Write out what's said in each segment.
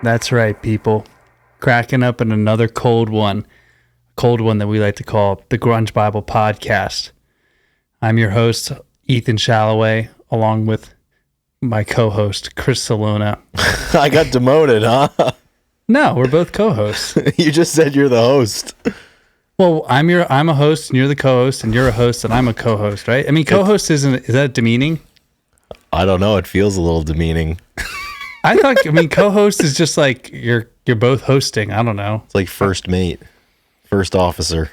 That's right, people. Cracking up in another cold one that we like to call the Grunge Bible Podcast. I'm your host, Ethan Shalloway, along with my co-host, Chris Salona. I got demoted, huh? No, we're both co-hosts. You just said you're the host. Well, I'm a host and you're the co-host, and you're a host and I'm a co-host, right? I mean, co-host is that demeaning? I don't know. It feels a little demeaning. Co-host is just like you're both hosting. I don't know. It's like first mate, first officer.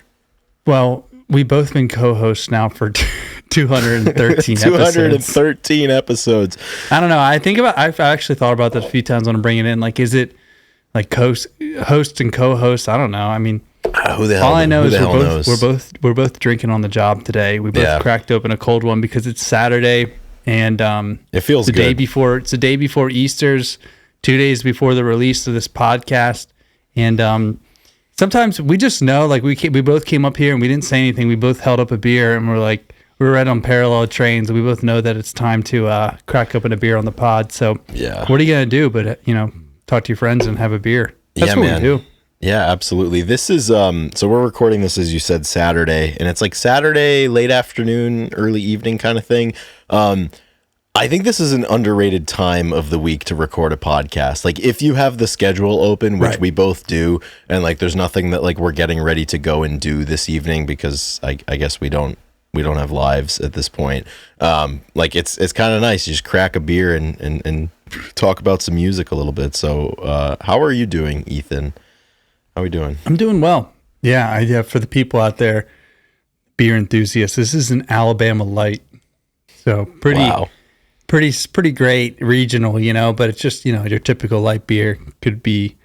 Well, we've both been co-hosts now for 213 episodes. 213 episodes. I don't know. I've actually thought about that a few times when I'm bringing it in. Like, is it like host and co-host? I don't know. I mean, who the hell? All I know is knows? we're both drinking on the job today. We both cracked open a cold one because it's Saturday. And it feels the good. It's the day before Easter's, 2 days before the release of this podcast. And sometimes we just know, like we both came up here and we didn't say anything. We both held up a beer and we're right on parallel trains. And we both know that it's time to crack open a beer on the pod. So what are you gonna do? But talk to your friends and have a beer. That's what we do. Yeah, absolutely. This is so we're recording this, as you said, Saturday, and it's like Saturday late afternoon, early evening kind of thing. I think this is an underrated time of the week to record a podcast. Like, if you have the schedule open, which we both do, and like there's nothing that like we're getting ready to go and do this evening because I guess we don't have lives at this point. Like it's kind of nice. You just crack a beer and talk about some music a little bit. So how are you doing, Ethan? How are we doing? I'm doing well. Yeah, for the people out there, beer enthusiasts, this is an Alabama Light. So pretty great regional, but it's just, your typical light beer could be,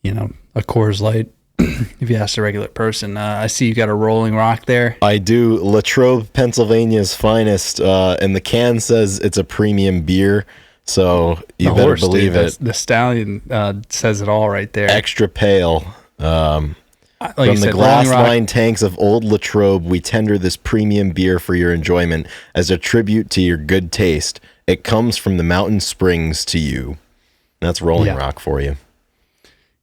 a Coors Light if you ask a regular person. I see you got a Rolling Rock there. I do. Latrobe, Pennsylvania's finest. And the can says it's a premium beer. So you better believe it. The Stallion says it all right there. Extra pale. From the glass-lined tanks of Old Latrobe, we tender this premium beer for your enjoyment as a tribute to your good taste. It comes from the mountain springs to you. That's Rolling Rock for you.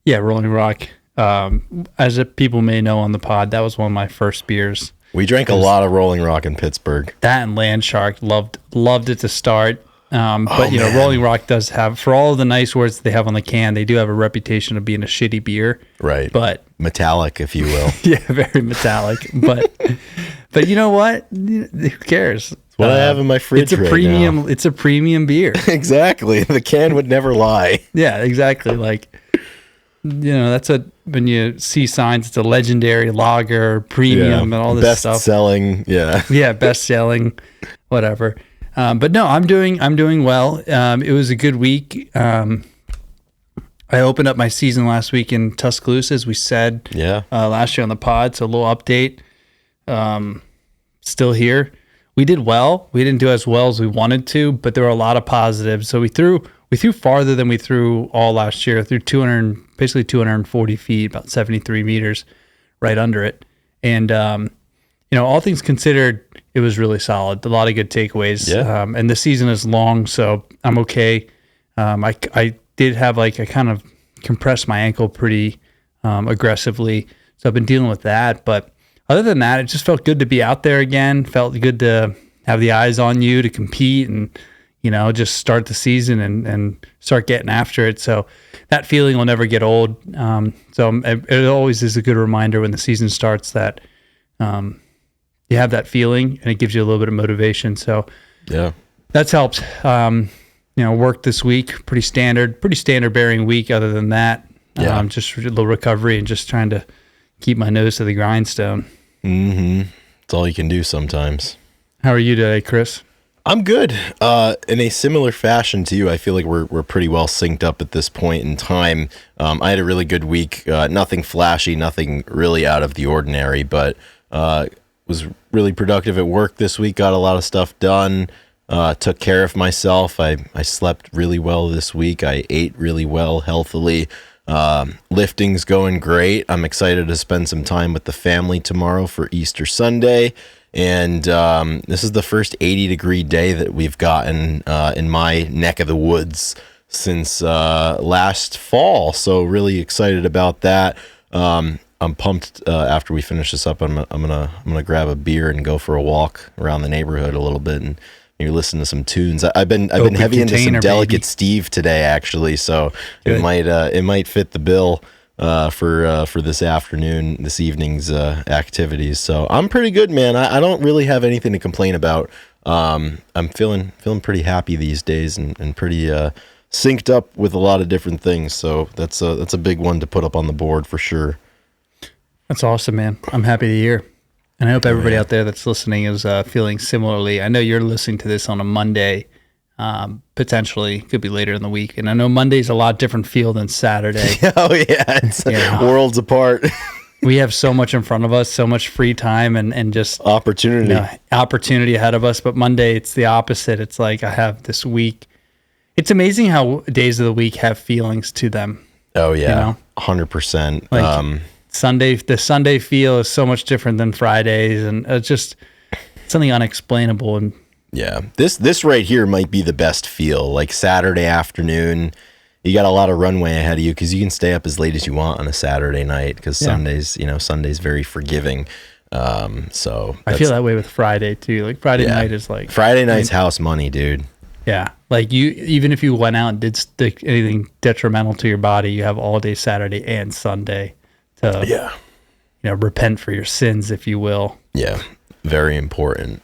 Yeah, Rolling Rock. As people may know on the pod, that was one of my first beers. We drank a lot of Rolling Rock in Pittsburgh. That and Land Shark, loved it to start. But Rolling Rock does have, for all of the nice words they have on the can, they do have a reputation of being a shitty beer. Right. But metallic, if you will. Yeah, very metallic. But you know what? Who cares? It's what I have in my fridge now. It's a premium beer. Exactly. The can would never lie. Yeah, exactly. Like, that's when you see signs, it's a legendary lager, premium, and all this stuff. Best selling. Yeah. Yeah, best selling, whatever. But no, I'm doing well. It was a good week. I opened up my season last week in Tuscaloosa, as we said last year on the pod. So a little update. Still here. We did well. We didn't do as well as we wanted to, but there were a lot of positives. So we threw farther than we threw all last year. Threw 240 feet, about 73 meters, right under it. And all things considered, it was really solid. A lot of good takeaways. Yeah. And the season is long, so I'm okay. I did have I kind of compressed my ankle pretty aggressively, so I've been dealing with that. But other than that, it just felt good to be out there again. Felt good to have the eyes on you to compete and, just start the season and start getting after it. So that feeling will never get old. So it always is a good reminder when the season starts that you have that feeling and it gives you a little bit of motivation. So that's helped. Work this week, pretty standard bearing week. Other than that, just a little recovery and just trying to keep my nose to the grindstone. Mm-hmm. It's all you can do sometimes. How are you today, Chris? I'm good. In a similar fashion to you, I feel like we're pretty well synced up at this point in time. I had a really good week. Nothing flashy, nothing really out of the ordinary, but was really productive at work this week. Got a lot of stuff done. Took care of myself. I slept really well this week. I ate really well, healthily. Lifting's going great. I'm excited to spend some time with the family tomorrow for Easter Sunday. And this is the first 80-degree day that we've gotten in my neck of the woods. since last fall. So really excited about that. I'm pumped. After we finish this up, I'm gonna grab a beer and go for a walk around the neighborhood a little bit and maybe listen to some tunes. I've been heavy into some Delicate baby. Steve today, actually. So Good. It might fit the bill for this evening's activities. So I'm pretty good, man. I don't really have anything to complain about. I'm feeling pretty happy these days and pretty synced up with a lot of different things. So that's a big one to put up on the board for sure. That's awesome, man. I'm happy to hear. And I hope everybody out there that's listening is feeling similarly. I know you're listening to this on a Monday, potentially. Could be later in the week. And I know Monday's a lot different feel than Saturday. Oh, yeah. It's worlds apart. We have so much in front of us, so much free time and just opportunity ahead of us. But Monday, it's the opposite. It's like I have this week. It's amazing how days of the week have feelings to them. Oh, yeah. 100%. Like, the Sunday feel is so much different than Fridays, and it's just something unexplainable. And yeah, this right here might be the best feel. Like Saturday afternoon, you got a lot of runway ahead of you because you can stay up as late as you want on a Saturday night because Sunday's very forgiving. So I feel that way with Friday too. Like Friday night is like Friday night's house money, dude. Yeah, like even if you went out and did anything detrimental to your body, you have all day Saturday and Sunday to repent for your sins, if you will. Yeah, very important.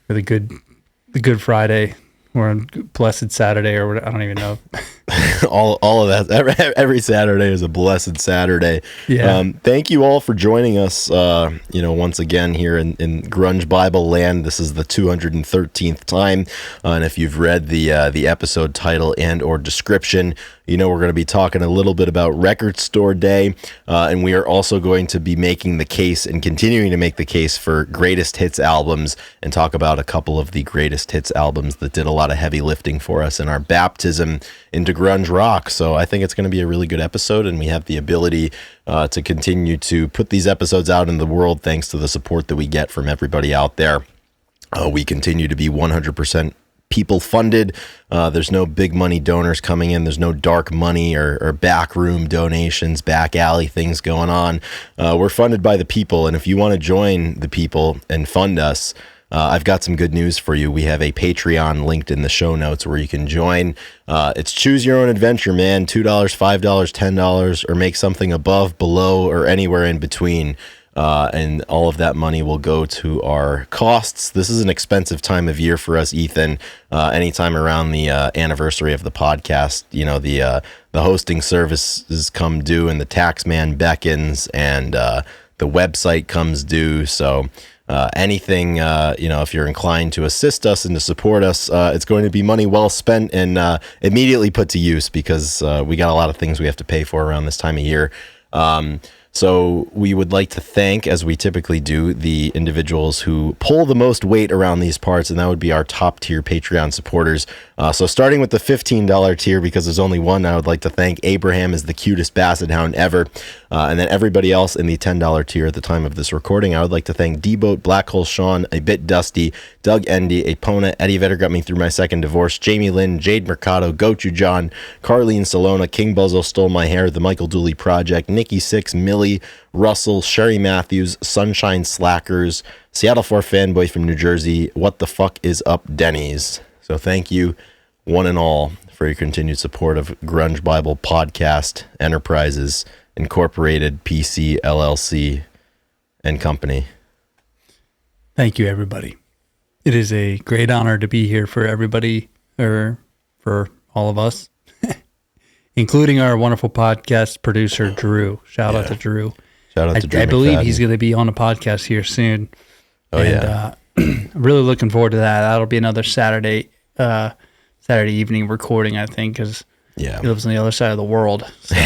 For the good Friday or Blessed Saturday or what, I don't even know. all of that. Every Saturday is a blessed Saturday. Yeah. Thank you all for joining us. Once again here in Grunge Bible Land. This is the 213th time, and if you've read the episode title and or description, we're going to be talking a little bit about Record Store Day, and we are also going to be making the case and continuing to make the case for greatest hits albums and talk about a couple of the greatest hits albums that did a lot of heavy lifting for us in our baptism into grunge rock. So I think it's going to be a really good episode, and we have the ability to continue to put these episodes out in the world thanks to the support that we get from everybody out there. We continue to be 100% people funded. There's no big money donors coming in. There's no dark money or backroom donations, back alley things going on. We're funded by the people. And if you want to join the people and fund us, I've got some good news for you. We have a Patreon linked in the show notes where you can join. It's choose your own adventure, man. $2, $5, $10, or make something above, below, or anywhere in between. And all of that money will go to our costs. This is an expensive time of year for us, Ethan. Anytime around the anniversary of the podcast, the hosting services come due and the tax man beckons and the website comes due. So anything, if you're inclined to assist us and to support us, it's going to be money well spent and immediately put to use because we got a lot of things we have to pay for around this time of year. So we would like to thank, as we typically do, the individuals who pull the most weight around these parts, and that would be our top tier Patreon supporters. So starting with the $15 tier, because there's only one, I would like to thank Abraham as the cutest basset hound ever. And then everybody else in the $10 tier at the time of this recording, I would like to thank D-Boat, Black Hole Sean, A Bit Dusty, Doug Endy, Apona, Eddie Vedder got me through my second divorce, Jamie Lynn, Jade Mercado, Gochu John, Carlene Salona, King Buzzle Stole My Hair, The Michael Dooley Project, Nikki Six, Millie, Russell, Sherry Matthews, Sunshine Slackers, Seattle 4 Fanboy from New Jersey, What the Fuck is Up Denny's. So thank you, one and all, for your continued support of Grunge Bible Podcast Enterprises Incorporated, PC, LLC, and Company. Thank you, everybody. It is a great honor to be here for everybody, or for all of us, including our wonderful podcast producer, Drew. Shout out to Drew. Shout out to Drew. I believe he's going to be on a podcast here soon. I'm really looking forward to that. That'll be another Saturday evening recording, I think, because he lives on the other side of the world. So.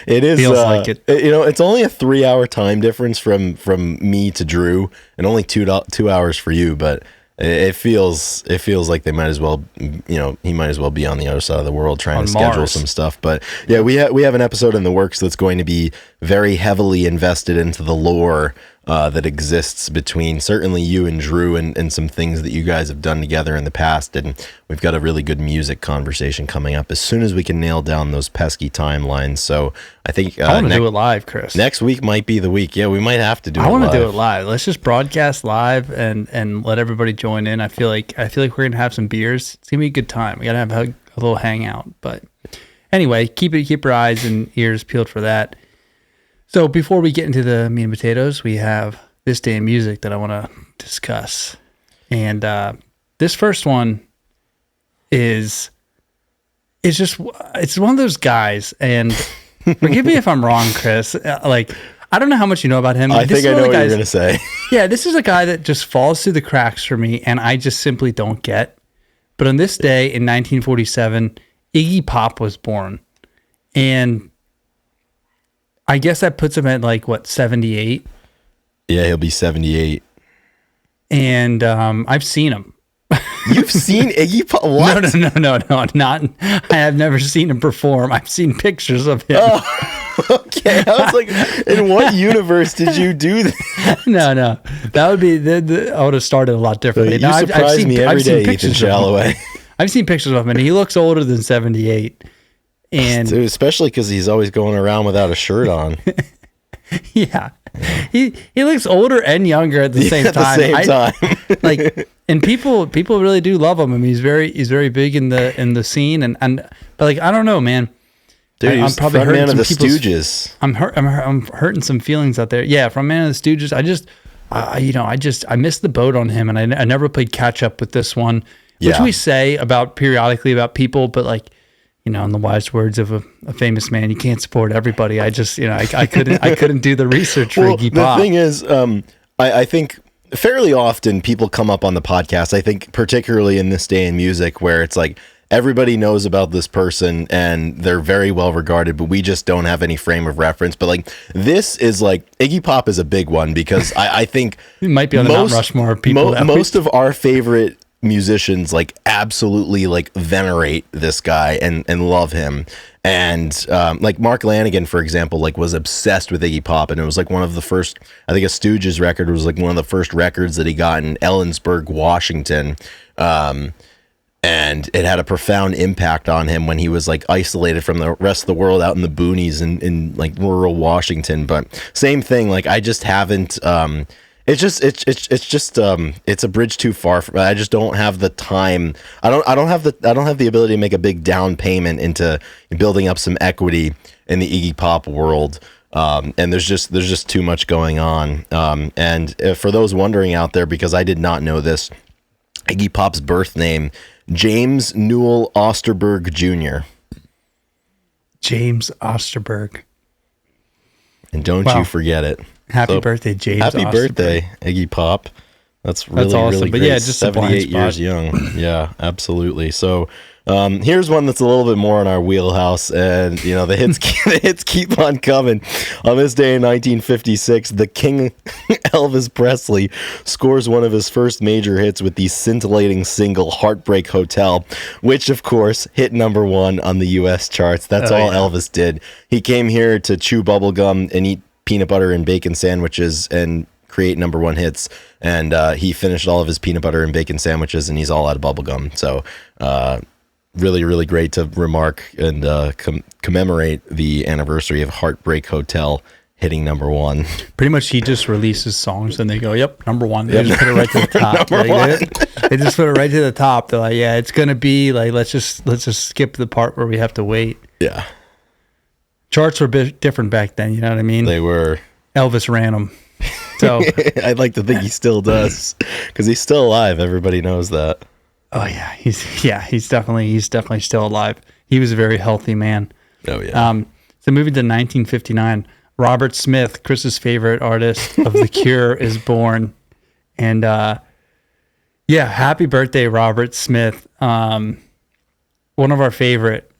It is. Feels like it. It's only a 3-hour time difference from me to Drew, and only 2 hours for you. But it feels like they might as well, he might as well be on the other side of the world trying to schedule some stuff. But yeah, we have an episode in the works that's going to be very heavily invested into the lore that exists between certainly you and Drew and some things that you guys have done together in the past. And we've got a really good music conversation coming up as soon as we can nail down those pesky timelines. So I think I want to do it live, Chris. Next week might be the week. Yeah, we might have to do it live. I want to do it live. Let's just broadcast live and let everybody join in. I feel like we're going to have some beers. It's going to be a good time. We got to have a little hangout. But anyway, keep your eyes and ears peeled for that. So before we get into the meat and potatoes, we have this day in music that I want to discuss. And this first one it's one of those guys, and forgive me if I'm wrong, Chris. I don't know how much you know about him. I think I know what you're going to say. Yeah, this is a guy that just falls through the cracks for me, and I just simply don't get. But on this day in 1947, Iggy Pop was born. And I guess that puts him at 78? Yeah, he'll be 78. And I've seen him. You've seen Iggy Pop? What? No, not. I have never seen him perform. I've seen pictures of him. Oh, okay. I was like, in what universe did you do that? No. That would be, I would have started a lot differently. You surprise me every day, Ethan Shalloway. I've seen pictures of him, and he looks older than 78. And dude, especially because he's always going around without a shirt on. Yeah. He looks older and younger at the same time. And people really do love him. I mean, he's very big in the scene, but I don't know, man. Dude, I'm probably hurting some Stooges. I'm hurting some feelings out there. Yeah, from Man of the Stooges. I missed the boat on him, and I never played catch up with this one, which we say periodically about people, but in the wise words of a famous man, you can't support everybody. I just, I couldn't do the research for Iggy Pop. The thing is, I think fairly often people come up on the podcast, I think particularly in this day in music, where it's everybody knows about this person and they're very well regarded, but we just don't have any frame of reference. But this is Iggy Pop is a big one because I think it might be on the Mount Rushmore of people. Most of our favorite musicians absolutely venerate this guy and love him, and Mark Lanigan, for example, was obsessed with Iggy Pop, and it was one of the first, I think a Stooges record was one of the first records that he got in Ellensburg, Washington, and it had a profound impact on him when he was isolated from the rest of the world out in the boonies in rural Washington. But same thing, I just haven't it's a bridge too far for me. I just don't have the time. I don't have the ability to make a big down payment into building up some equity in the Iggy Pop world. And there's just too much going on. And for those wondering out there, because I did not know this, Iggy Pop's birth name, James Newell Osterberg Jr. James Osterberg. And don't you forget it. Happy birthday, James. Happy birthday, Iggy Pop. That's really awesome. Really but great. Yeah, just 78 years young. Yeah, absolutely. So here's one that's a little bit more in our wheelhouse, and the hits keep on coming. On this day in 1956, the King Elvis Presley scores one of his first major hits with the scintillating single "Heartbreak Hotel," which of course hit #1 on the U.S. charts. That's all Elvis did. He came here to chew bubblegum and eat peanut butter and bacon sandwiches and create #1 hits, and he finished all of his peanut butter and bacon sandwiches, and he's all out of bubblegum. So really, really great to remark and commemorate the anniversary of Heartbreak Hotel hitting #1. Pretty much he just releases songs and they go, yep, #1. They just put it right to the top. They just put it right to the top. They're like, yeah, it's going to be let's just skip the part where we have to wait. Yeah. Charts were a bit different back then, you know what I mean? They were. Elvis ran them. So I'd like to think he still does, because he's still alive. Everybody knows that. Oh yeah, he's definitely still alive. He was a very healthy man. Oh yeah. So moving to 1959, Robert Smith, Chris's favorite artist of The Cure, is born, and happy birthday, Robert Smith. One of our favorite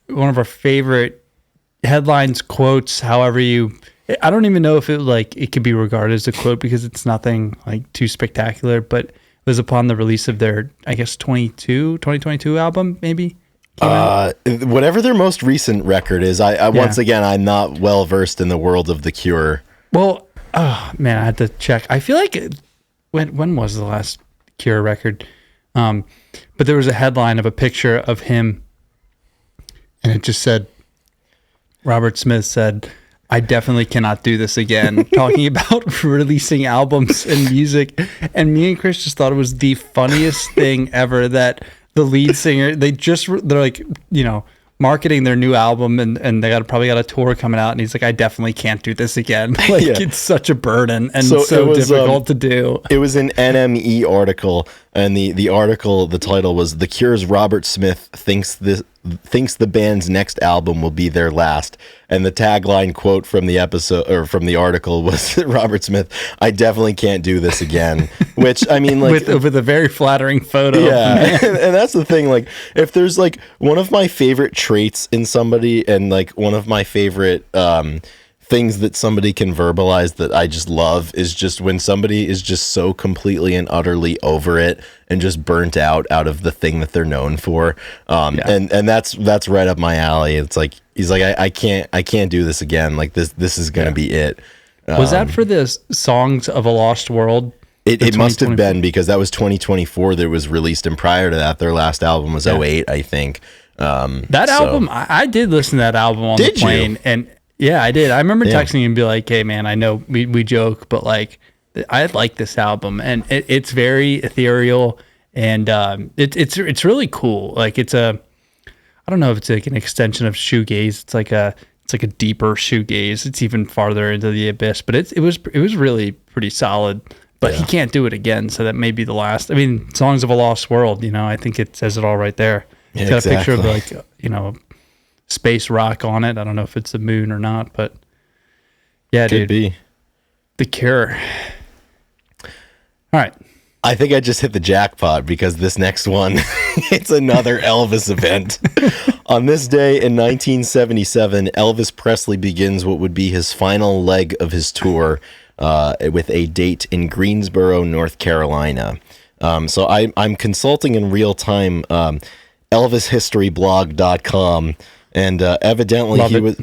headlines, quotes, however I don't even know if it could be regarded as a quote because it's nothing too spectacular, but it was upon the release of their, I guess, 2022 album, maybe. Whatever their most recent record is. Once again, I'm not well versed in the world of The Cure. Well, Oh man, I had to check. I feel like when was the last Cure record? But there was a headline of a picture of him, and it just said, Robert Smith said, "I definitely cannot do this again," talking about releasing albums and music. And me and Chris just thought it was the funniest thing ever that the lead singer, they're like, marketing their new album, and they probably got a tour coming out, and he's like, "I definitely can't do this again." Like, it's such a burden and so difficult to do. It was an NME article, and the article, the title was "The Cure's Robert Smith thinks the band's next album will be their last," and the tagline quote from the episode or from the article was Robert Smith, "I definitely can't do this again," which, I mean, like, with a very flattering photo. Yeah, and that's the thing. Like, if there's like one of my favorite traits in somebody, and like one of my favorite things that somebody can verbalize that I just love, is just when somebody is just so completely and utterly over it and just burnt out of the thing that they're known for. And that's right up my alley. It's like, he's like, I can't do this again. Like, this is gonna be it. Was that for the Songs of a Lost World? It must have been, because that was 2024 that it was released, and prior to that, their last album was 2008, I think. That album, I did listen to that album on the plane, and yeah, I did. I remember texting you and be like, "Hey, man, I know we joke, but like, I like this album, and it's very ethereal, and it's really cool. Like, I don't know if it's like an extension of shoegaze. It's like a deeper shoegaze. It's even farther into the abyss, but it was really pretty solid." But he can't do it again, so that may be the last. I mean, Songs of a Lost World, I think it says it all right there. It's got a picture of, like, space rock on it. I don't know if it's the moon or not, but yeah, Could be. The Cure. All right. I think I just hit the jackpot, because this next one, it's another Elvis event. On this day in 1977, Elvis Presley begins what would be his final leg of his tour, with a date in Greensboro, North Carolina. So I'm consulting in real time ElvisHistoryBlog.com, and evidently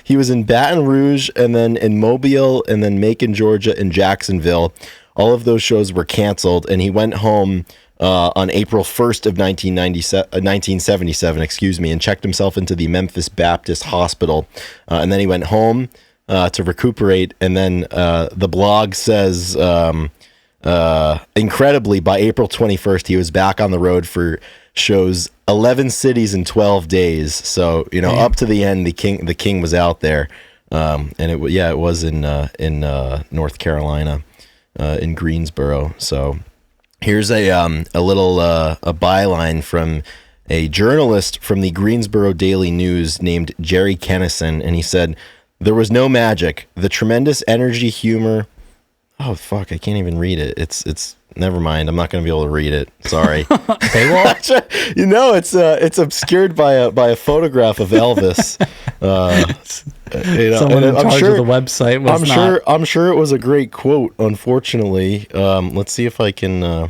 he was in Baton Rouge, and then in Mobile, and then Macon, Georgia, and Jacksonville. All of those shows were canceled, and he went home on April 1st of 1977, and checked himself into the Memphis Baptist Hospital, and then he went home to recuperate, and then the blog says, incredibly, by April 21st, he was back on the road for shows 11 cities in 12 days. So, up to the end, the king was out there, and it was in North Carolina, in Greensboro. So here's a little a byline from a journalist from the Greensboro Daily News named Jerry Kennison, and he said, "There was no magic. The tremendous energy, humor." Oh fuck! I can't even read it. It's. Never mind. I'm not going to be able to read it. Sorry. It's obscured by a photograph of Elvis. Someone in charge of the website was I'm sure it was a great quote. Unfortunately, let's see if I can.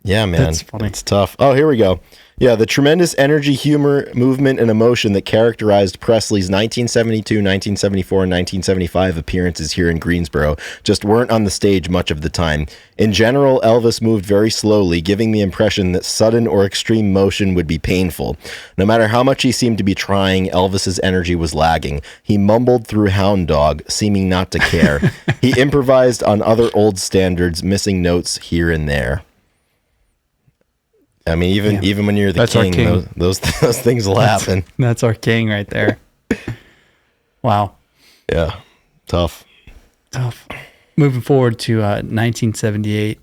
Yeah, man, That's funny. It's tough. Oh, here we go. Yeah, the tremendous energy, humor, movement, and emotion that characterized Presley's 1972, 1974, and 1975 appearances here in Greensboro just weren't on the stage much of the time. In general, Elvis moved very slowly, giving the impression that sudden or extreme motion would be painful. No matter how much he seemed to be trying, Elvis's energy was lagging. He mumbled through Hound Dog, seeming not to care. He improvised on other old standards, missing notes here and there. I mean, even when you're the king, those things will happen. That's our king right there. Wow. Yeah. Tough. Moving forward to 1978.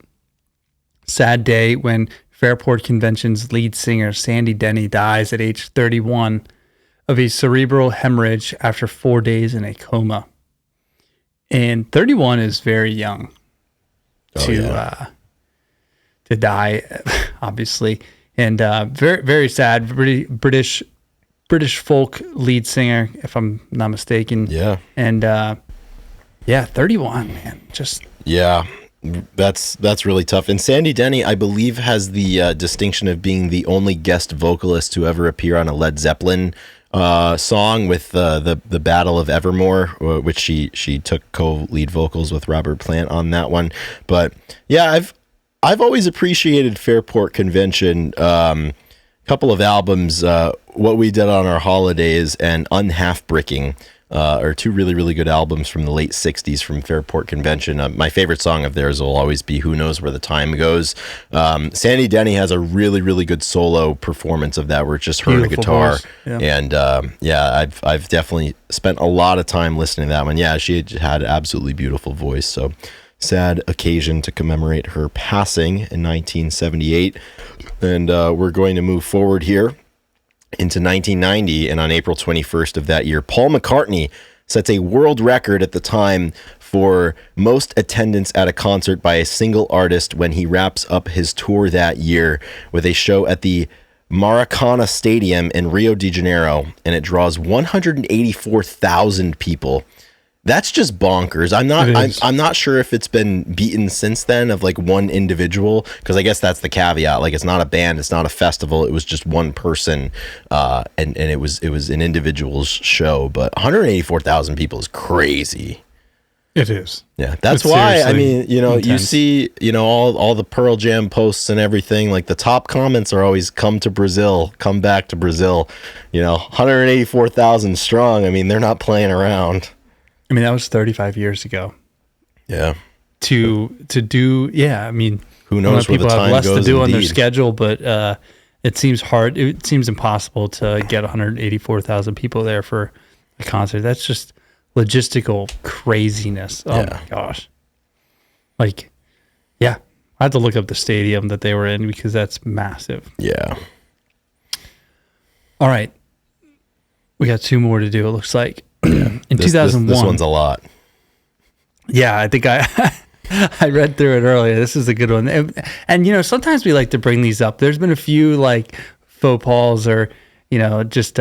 Sad day when Fairport Convention's lead singer Sandy Denny dies at age 31 of a cerebral hemorrhage after 4 days in a coma. And 31 is very young to die, obviously, and very, very sad. British folk lead singer, if I'm not mistaken. Yeah. And 31, man. That's really tough. And Sandy Denny, I believe, has the distinction of being the only guest vocalist to ever appear on a Led Zeppelin song with the Battle of Evermore, which she took co-lead vocals with Robert Plant on that one. But yeah, I've always appreciated Fairport Convention. Couple of albums, What We Did on Our Holidays and Unhalf-Bricking, are two really, really good albums from the late 60s from Fairport Convention. My favorite song of theirs will always be Who Knows Where the Time Goes. Sandy Denny has a really, really good solo performance of that where it's just her and a guitar. Yeah. And I've definitely spent a lot of time listening to that one. Yeah, she had an absolutely beautiful voice. So sad occasion to commemorate her passing in 1978. And we're going to move forward here into 1990, and on April 21st of that year, Paul McCartney sets a world record at the time for most attendance at a concert by a single artist when he wraps up his tour that year with a show at the Maracana Stadium in Rio de Janeiro, and it draws 184,000 people. That's just bonkers. I'm not sure if it's been beaten since then of like one individual, because I guess that's the caveat. Like, it's not a band, it's not a festival. It was just one person, and it was an individual's show. But 184,000 people is crazy. It is. Yeah, that's why. I mean, intense. You see, all the Pearl Jam posts and everything. Like, the top comments are always "Come to Brazil, come back to Brazil." 184,000 strong. I mean, they're not playing around. I mean, that was 35 years ago. Yeah. To do, yeah. I mean, who knows where the time goes? People have less to do on their schedule, but it seems hard. It seems impossible to get 184,000 people there for a concert. That's just logistical craziness. Oh my gosh. Like, yeah, I had to look up the stadium that they were in because that's massive. Yeah. All right. We got two more to do, it looks like. Yeah. In 2001. This one's a lot. Yeah, I think I read through it earlier. This is a good one. And sometimes we like to bring these up. There's been a few like faux pas or, just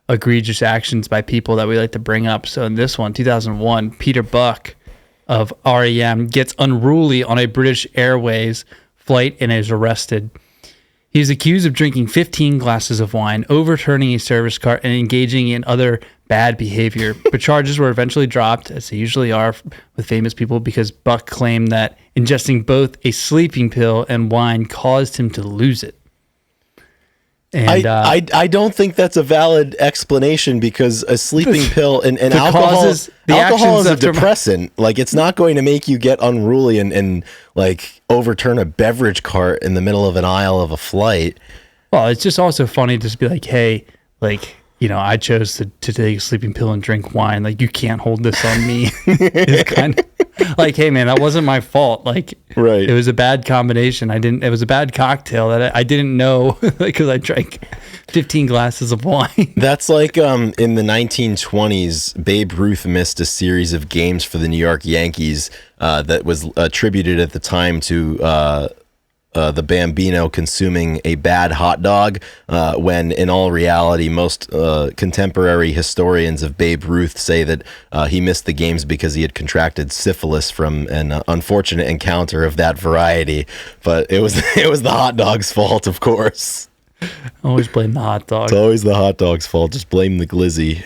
egregious actions by people that we like to bring up. So in this one, 2001, Peter Buck of REM gets unruly on a British Airways flight and is arrested. He's accused of drinking 15 glasses of wine, overturning a service cart, and engaging in other bad behavior. But charges were eventually dropped, as they usually are with famous people, because Buck claimed that ingesting both a sleeping pill and wine caused him to lose it. And I don't think that's a valid explanation, because a sleeping pill and alcohol is a depressant. Like, it's not going to make you get unruly and like overturn a beverage cart in the middle of an aisle of a flight. Well, it's just also funny to just be like, hey, like, I chose to take a sleeping pill and drink wine. Like, you can't hold this on me. It's kind of like, hey man, that wasn't my fault. Like, right. It was a bad combination. It was a bad cocktail that I didn't know because I drank 15 glasses of wine. That's like in the 1920s, Babe Ruth missed a series of games for the New York Yankees that was attributed at the time to the Bambino consuming a bad hot dog, when in all reality, most contemporary historians of Babe Ruth say that he missed the games because he had contracted syphilis from an unfortunate encounter of that variety. But it was the hot dog's fault, of course. Always blame the hot dog. It's always the hot dog's fault. Just blame the glizzy.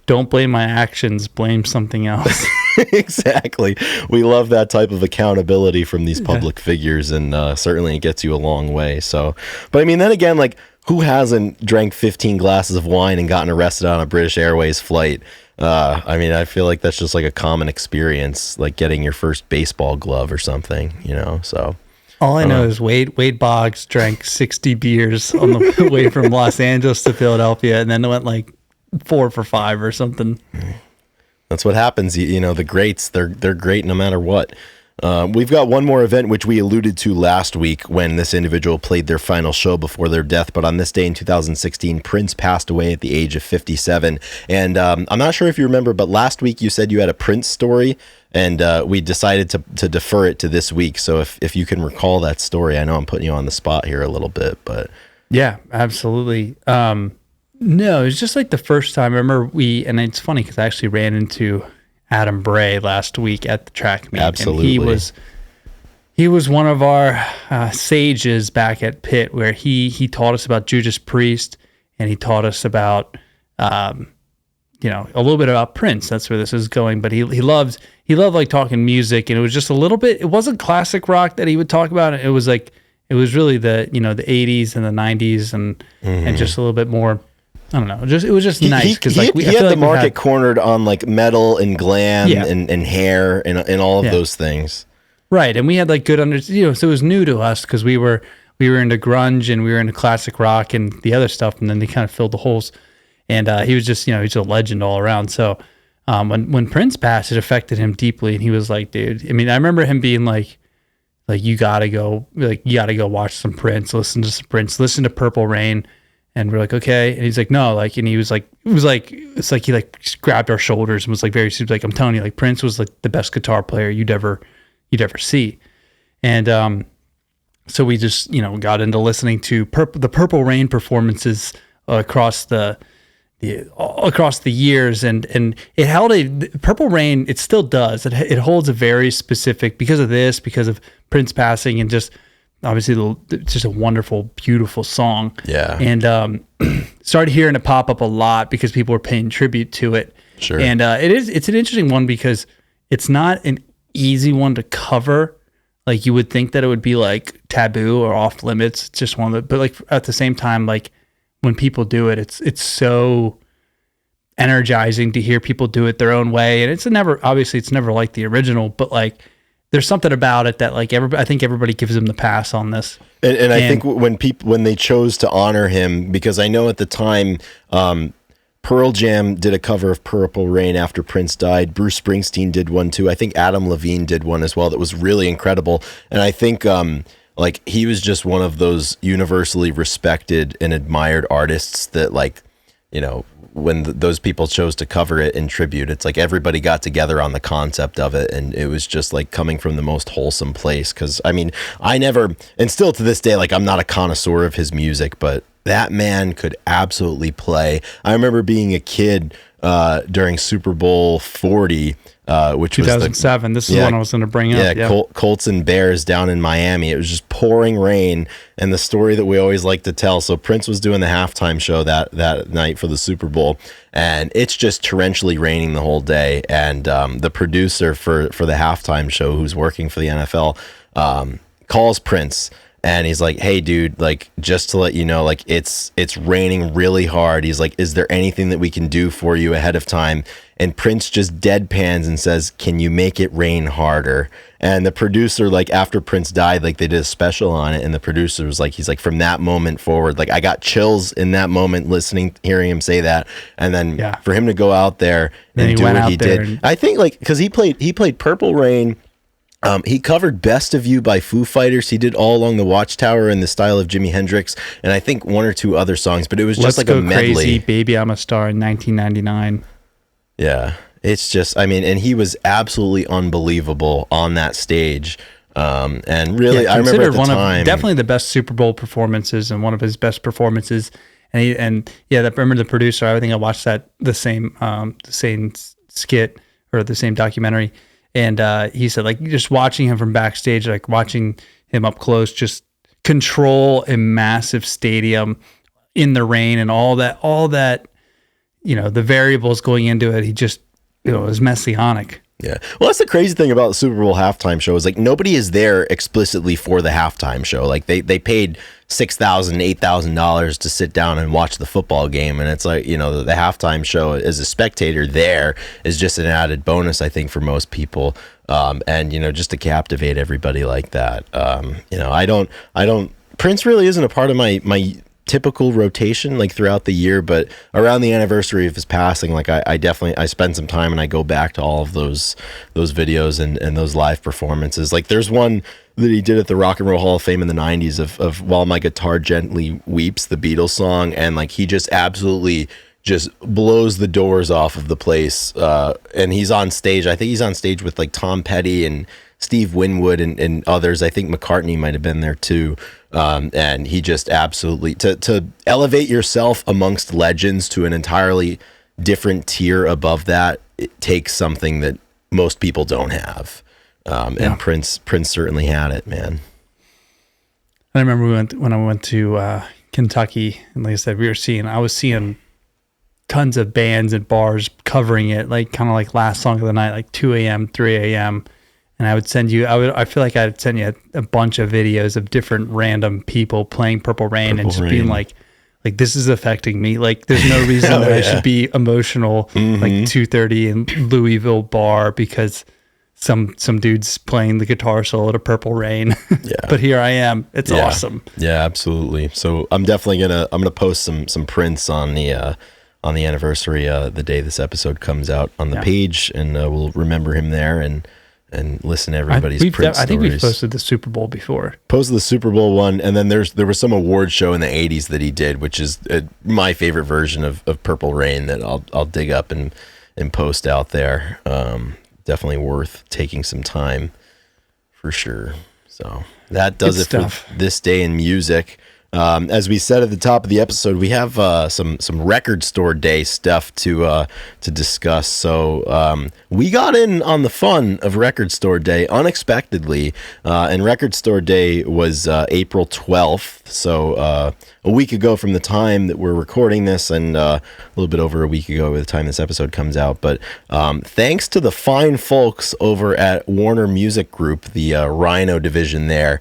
Don't blame my actions. Blame something else. Exactly. We love that type of accountability from these public figures, and certainly it gets you a long way. So, but I mean, then again, like, who hasn't drank 15 glasses of wine and gotten arrested on a British Airways flight? I mean, I feel like that's just like a common experience, like getting your first baseball glove or something, so. All I know is Wade Boggs drank 60 beers on the way from Los Angeles to Philadelphia, and then went like 4 for 5 or something. That's what happens. The greats, they're great no matter what. We've got one more event, which we alluded to last week when this individual played their final show before their death. But on this day in 2016, Prince passed away at the age of 57. And I'm not sure if you remember, but last week you said you had a Prince story, and we decided to defer it to this week. So if you can recall that story, I know I'm putting you on the spot here a little bit, but yeah, absolutely. No, it was just like the first time. I remember and it's funny because I actually ran into Adam Bray last week at the track meet. Absolutely. And he was one of our sages back at Pitt, where he taught us about Judas Priest and he taught us about, a little bit about Prince. That's where this is going. But he loved like talking music, and it was just a little bit. It wasn't classic rock that he would talk about. It was really the the 80s and the 90s and just a little bit more. I don't know. It was just nice because he had the market cornered on like metal and glam and hair and all of those things. Right, and we had like good so it was new to us because we were into grunge and we were into classic rock and the other stuff, and then they kind of filled the holes. And he was just he's a legend all around. So when Prince passed, it affected him deeply, and he was like, dude. I mean, I remember him being like you gotta go watch some Prince, listen to some Prince, listen to Purple Rain. And we're like, okay. And he's like, no, and he was like, it's like he like grabbed our shoulders and was like he was like, I'm telling you, like Prince was like the best guitar player you'd ever see. And so we just, got into listening to the Purple Rain performances across the years, and it held Purple Rain. It still does. It holds a very specific, because of Prince passing, and just obviously it's just a wonderful, beautiful song. Yeah. And started hearing it pop up a lot because people were paying tribute to it. Sure. And it's an interesting one because it's not an easy one to cover. Like you would think that it would be like taboo or off limits. It's just one of the, but like at the same time, like when people do it, it's so energizing to hear people do it their own way. And it's never like the original, but like there's something about it that like I think everybody gives him the pass on this. And I think when they chose to honor him, because I know at the time, Pearl Jam did a cover of Purple Rain after Prince died. Bruce Springsteen did one too. I think Adam Levine did one as well that was really incredible. And I think like he was just one of those universally respected and admired artists that like, when those people chose to cover it in tribute, it's like everybody got together on the concept of it, and it was just like coming from the most wholesome place. Because I mean, I never, and still to this day, like I'm not a connoisseur of his music, but that man could absolutely play. I remember being a kid during Super Bowl 40, which 2007. This is the one I was going to bring up. Yeah, Colts and Bears down in Miami. It was just pouring rain, and the story that we always like to tell. So Prince was doing the halftime show that night for the Super Bowl, and it's just torrentially raining the whole day. And the producer for the halftime show, who's working for the NFL, calls Prince. And he's like, hey, dude, like, just to let you know, like, it's raining really hard. He's like, is there anything that we can do for you ahead of time? And Prince just deadpans and says, can you make it rain harder? And the producer, like, after Prince died, like, they did a special on it. And the producer was like, he's like, from that moment forward, like, I got chills in that moment hearing him say that. And then for him to go out there and do what he did. I think, like, because he played Purple Rain. He covered Best of You by Foo Fighters. He did All Along the Watchtower in the style of Jimi Hendrix, and I think one or two other songs, but it was just like a medley. Crazy, Baby I'm a Star in 1999. Yeah, it's just, I mean, and he was absolutely unbelievable on that stage. And really, I remember at the time, definitely the best Super Bowl performances and one of his best performances. I remember the producer. I think I watched the same skit or the same documentary. And he said, like, just watching him from backstage, like watching him up close, just control a massive stadium in the rain and all that, the variables going into it. He just, it was messianic. Yeah. Well, that's the crazy thing about the Super Bowl halftime show is like nobody is there explicitly for the halftime show. Like they paid $6,000, $8,000 to sit down and watch the football game. And it's like, the halftime show as a spectator there is just an added bonus, I think, for most people. And just to captivate everybody like that. I don't, Prince really isn't a part of my typical rotation like throughout the year, but around the anniversary of his passing, like I spend some time and I go back to all of those videos and those live performances. Like there's one that he did at the Rock and Roll Hall of Fame in the 90s of While My Guitar Gently Weeps, the Beatles song, and like he just absolutely just blows the doors off of the place. And he's on stage. I think he's on stage with like Tom Petty and Steve Winwood and others. I think McCartney might have been there too. And he just absolutely, to elevate yourself amongst legends to an entirely different tier above that, it takes something that most people don't have. And Prince certainly had it, man. I remember when I went to Kentucky, and like I said, I was seeing tons of bands and bars covering it, like kind of like last song of the night, like 2 a.m., 3 a.m. And I would send you, I feel like I'd send you a bunch of videos of different random people playing Purple Rain and just being like this is affecting me. Like there's no reason that I should be emotional like 2:30 in Louisville bar because some dude's playing the guitar solo to Purple Rain. But here I am. It's awesome. Yeah, absolutely. So I'm definitely gonna post some prints on the anniversary, the day this episode comes out on the page, and we'll remember him there and listen to everybody's print stories. I think we've posted the Super Bowl before. Posted the Super Bowl one, and then there was some award show in the 80s that he did, which is my favorite version of Purple Rain that I'll dig up and post out there. Definitely worth taking some time for sure. So that does it for this day in music. As we said at the top of the episode, we have some record store day stuff to discuss. So we got in on the fun of record store day unexpectedly, and record store day was April 12th. So a week ago from the time that we're recording this, and a little bit over a week ago by the time this episode comes out. But thanks to the fine folks over at Warner Music Group, the Rhino division there,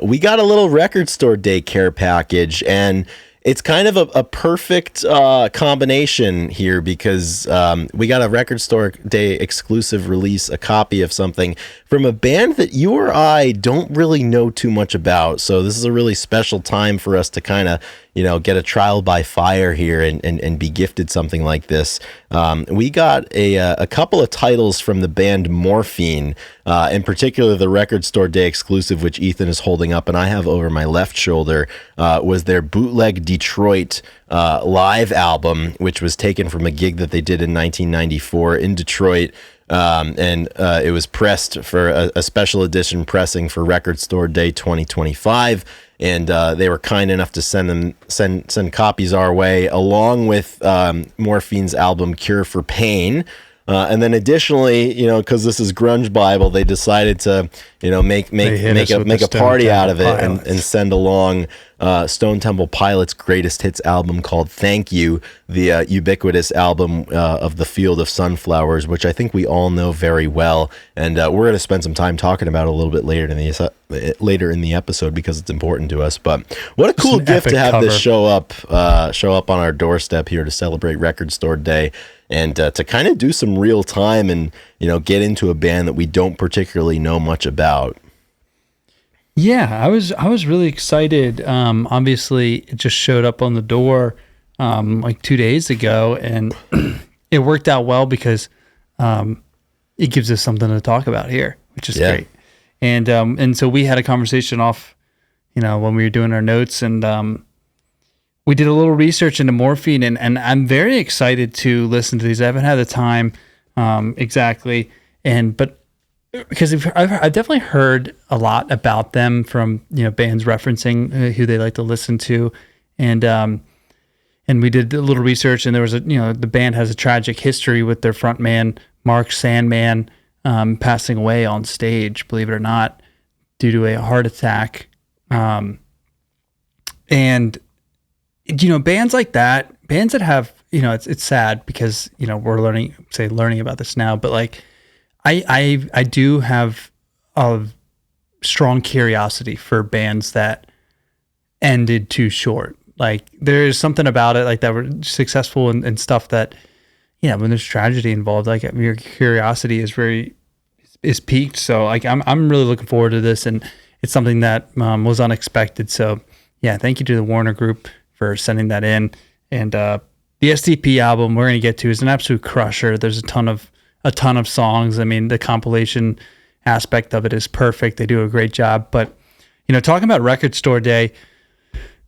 we got a little record store day care package, and it's kind of a perfect combination here because we got a record store day exclusive release, a copy of something from a band that you or I don't really know too much about. So this is a really special time for us to kind of, get a trial by fire here and be gifted something like this. We got a couple of titles from the band Morphine, in particular the record store day exclusive, which Ethan is holding up and I have over my left shoulder, was their Bootleg Detroit live album, which was taken from a gig that they did in 1994 in Detroit. And it was pressed for a special edition pressing for Record Store Day 2025. And they were kind enough to send copies our way, along with Morphine's album Cure for Pain. And then additionally, because this is Grunge Bible, they decided to, make a party out of it and send along Stone Temple Pilots' greatest hits album called Thank You, the ubiquitous album of The Field of Sunflowers, which I think we all know very well. And we're going to spend some time talking about it a little bit later in the episode because it's important to us. But what a cool gift to have this show up on our doorstep here to celebrate Record Store Day. And to kind of do some real time and, get into a band that we don't particularly know much about. Yeah, I was really excited. Obviously, it just showed up on the door like 2 days ago, and it worked out well because it gives us something to talk about here, which is great. And so we had a conversation off, when we were doing our notes, and we did a little research into Morphine, and I'm very excited to listen to these. I haven't had the time exactly, but because I've definitely heard a lot about them from bands referencing who they like to listen to, and we did a little research, and there was the band has a tragic history with their frontman Mark Sandman passing away on stage, believe it or not, due to a heart attack, and bands like that, bands that have, it's sad because, we're learning about this now, but like, I do have a strong curiosity for bands that ended too short. Like there is something about it, like that were successful and stuff that, when there's tragedy involved, like your curiosity is piqued. So like, I'm really looking forward to this, and it's something that was unexpected. So yeah, thank you to the Warner Group for sending that in. And the STP album we're going to get to is an absolute crusher. There's a ton of songs. I mean, the compilation aspect of it is perfect. They do a great job. But, talking about Record Store Day,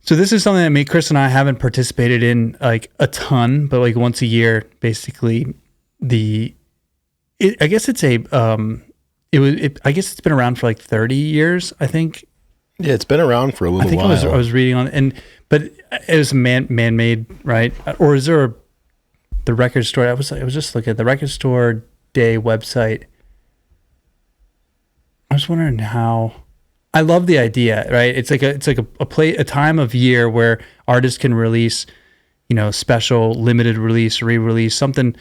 so this is something that Chris and I haven't participated in like a ton, but like once a year, basically I guess it's been around for like 30 years, I think. Yeah, it's been around for a little while. I was reading on it, but it was man-made, right? Or is there the Record Store? I was just looking at the Record Store Day website. I was wondering how. I love the idea, right? It's like a time of year where artists can release, special limited release, re-release, something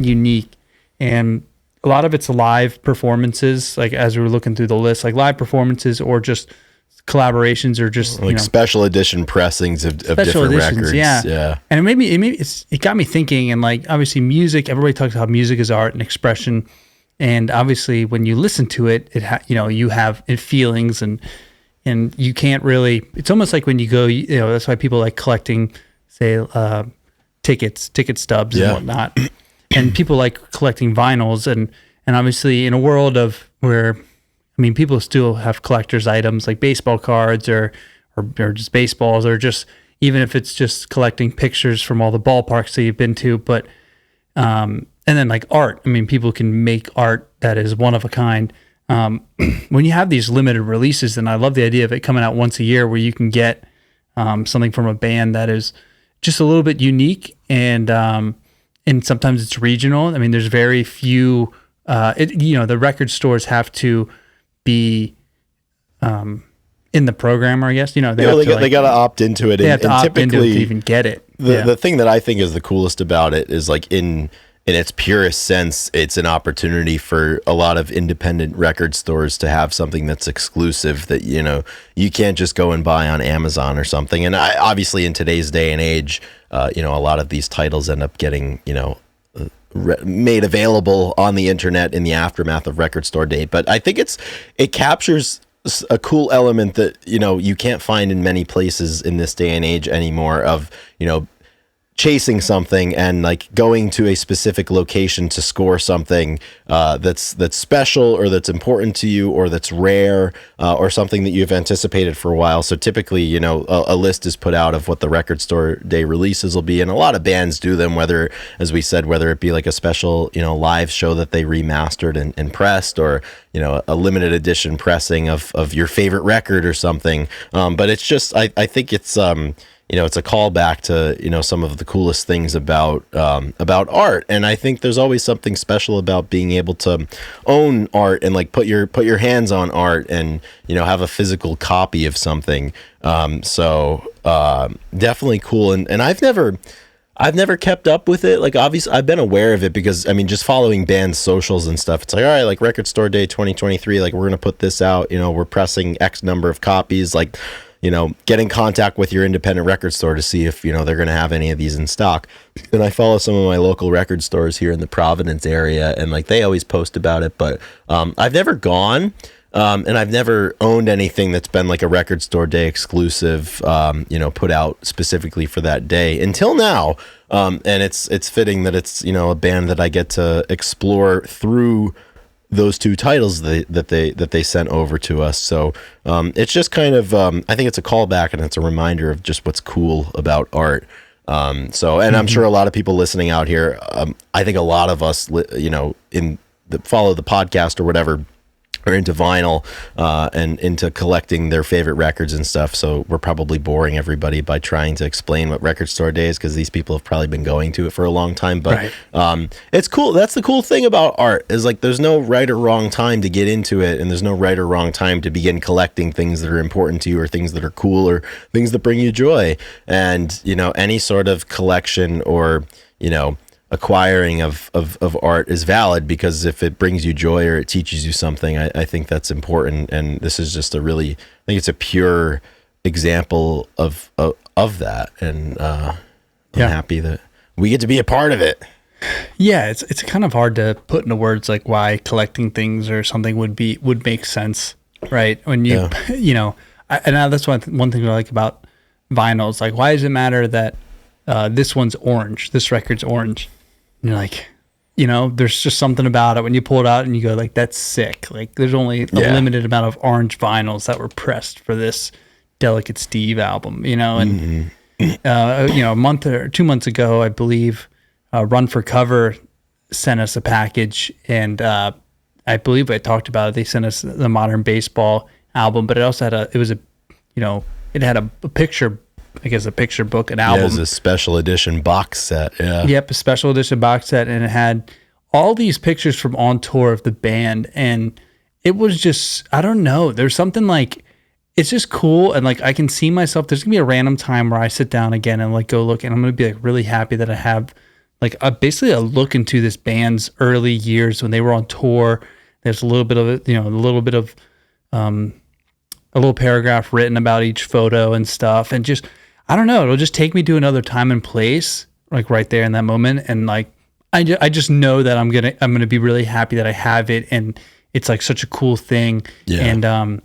unique. And a lot of it's live performances, like as we were looking through the list, like live performances or just collaborations or just like special edition pressings of different records. Yeah. And it got me thinking, and like obviously music, everybody talks about music as art and expression. And obviously, when you listen to it, you have feelings, and you can't really. It's almost like when you go. That's why people like collecting, say, ticket stubs and whatnot. And people like collecting vinyls, and obviously, in a world of where, people still have collector's items like baseball cards or just baseballs, or just even if it's just collecting pictures from all the ballparks that you've been to, but. And then like art, people can make art that is one of a kind. When you have these limited releases, and I love the idea of it coming out once a year where you can get something from a band that is just a little bit unique, and sometimes it's regional. There's very few, the record stores have to be in the programmer, I guess. They got to opt into it. They have to opt into it to even get it. The thing that I think is the coolest about it is like in its purest sense, it's an opportunity for a lot of independent record stores to have something that's exclusive that, you can't just go and buy on Amazon or something. And obviously in today's day and age, a lot of these titles end up getting, made available on the internet in the aftermath of Record Store Day. But I think it captures a cool element that, you can't find in many places in this day and age anymore of, chasing something and like going to a specific location to score something that's special or that's important to you or that's rare or something that you've anticipated for a while. So typically, a list is put out of what the Record Store Day releases will be, and a lot of bands do them, whether, as we said, whether it be like a special, live show that they remastered and pressed, or a limited edition pressing of your favorite record or something. But it's just, I think it's it's a callback to, some of the coolest things about art. And I think there's always something special about being able to own art and like put your hands on art and, have a physical copy of something. So definitely cool. And I've never kept up with it. Like, obviously I've been aware of it because just following bands' socials and stuff, it's like, all right, like Record Store Day 2023, like we're going to put this out, we're pressing X number of copies, like, get in contact with your independent record store to see if, they're going to have any of these in stock. And I follow some of my local record stores here in the Providence area, and like they always post about it, but I've never gone, and I've never owned anything that's been like a Record Store Day exclusive, put out specifically for that day until now. And it's fitting that it's, a band that I get to explore through those two titles that they sent over to us. So it's just kind of I think it's a callback and it's a reminder of just what's cool about art. I'm sure a lot of people listening out here, I think a lot of us follow the podcast or whatever, are into vinyl and into collecting their favorite records and stuff. So we're probably boring everybody by trying to explain what Record Store Day is, because these people have probably been going to it for a long time. But it's cool. That's the cool thing about art, is like there's no right or wrong time to get into it, and there's no right or wrong time to begin collecting things that are important to you or things that are cool or things that bring you joy. And, any sort of collection or, acquiring of art is valid, because if it brings you joy or it teaches you something, I think that's important. And this is just I think it's a pure example of that. And I'm happy that we get to be a part of it. Yeah, it's kind of hard to put into words like why collecting things or something would make sense, right? When you and that's one thing I like about vinyls. Like, why does it matter that this one's orange, this record's orange? And you're like, there's just something about it when you pull it out and you go like, that's sick. Like, there's only a limited amount of orange vinyls that were pressed for this Delicate Steve album, and a month or 2 months ago, I believe, Run for Cover sent us a package, and I believe I talked about it. They sent us the Modern Baseball album, but it also had it had a picture, I guess, a picture book, an album. Yeah, it was a special edition box set. Yeah. Yep, a special edition box set, and it had all these pictures from on tour of the band, and it was just, I don't know, there's something like it's just cool. And like, I can see myself, there's gonna be a random time where I sit down again and like go look, and I'm gonna be like really happy that I have like basically a look into this band's early years when they were on tour. There's a little bit of it, a little bit of a little paragraph written about each photo and stuff. And just, I don't know, it'll just take me to another time and place, like right there in that moment. And like, I just know that I'm gonna be really happy that I have it, and it's like such a cool thing. Yeah. And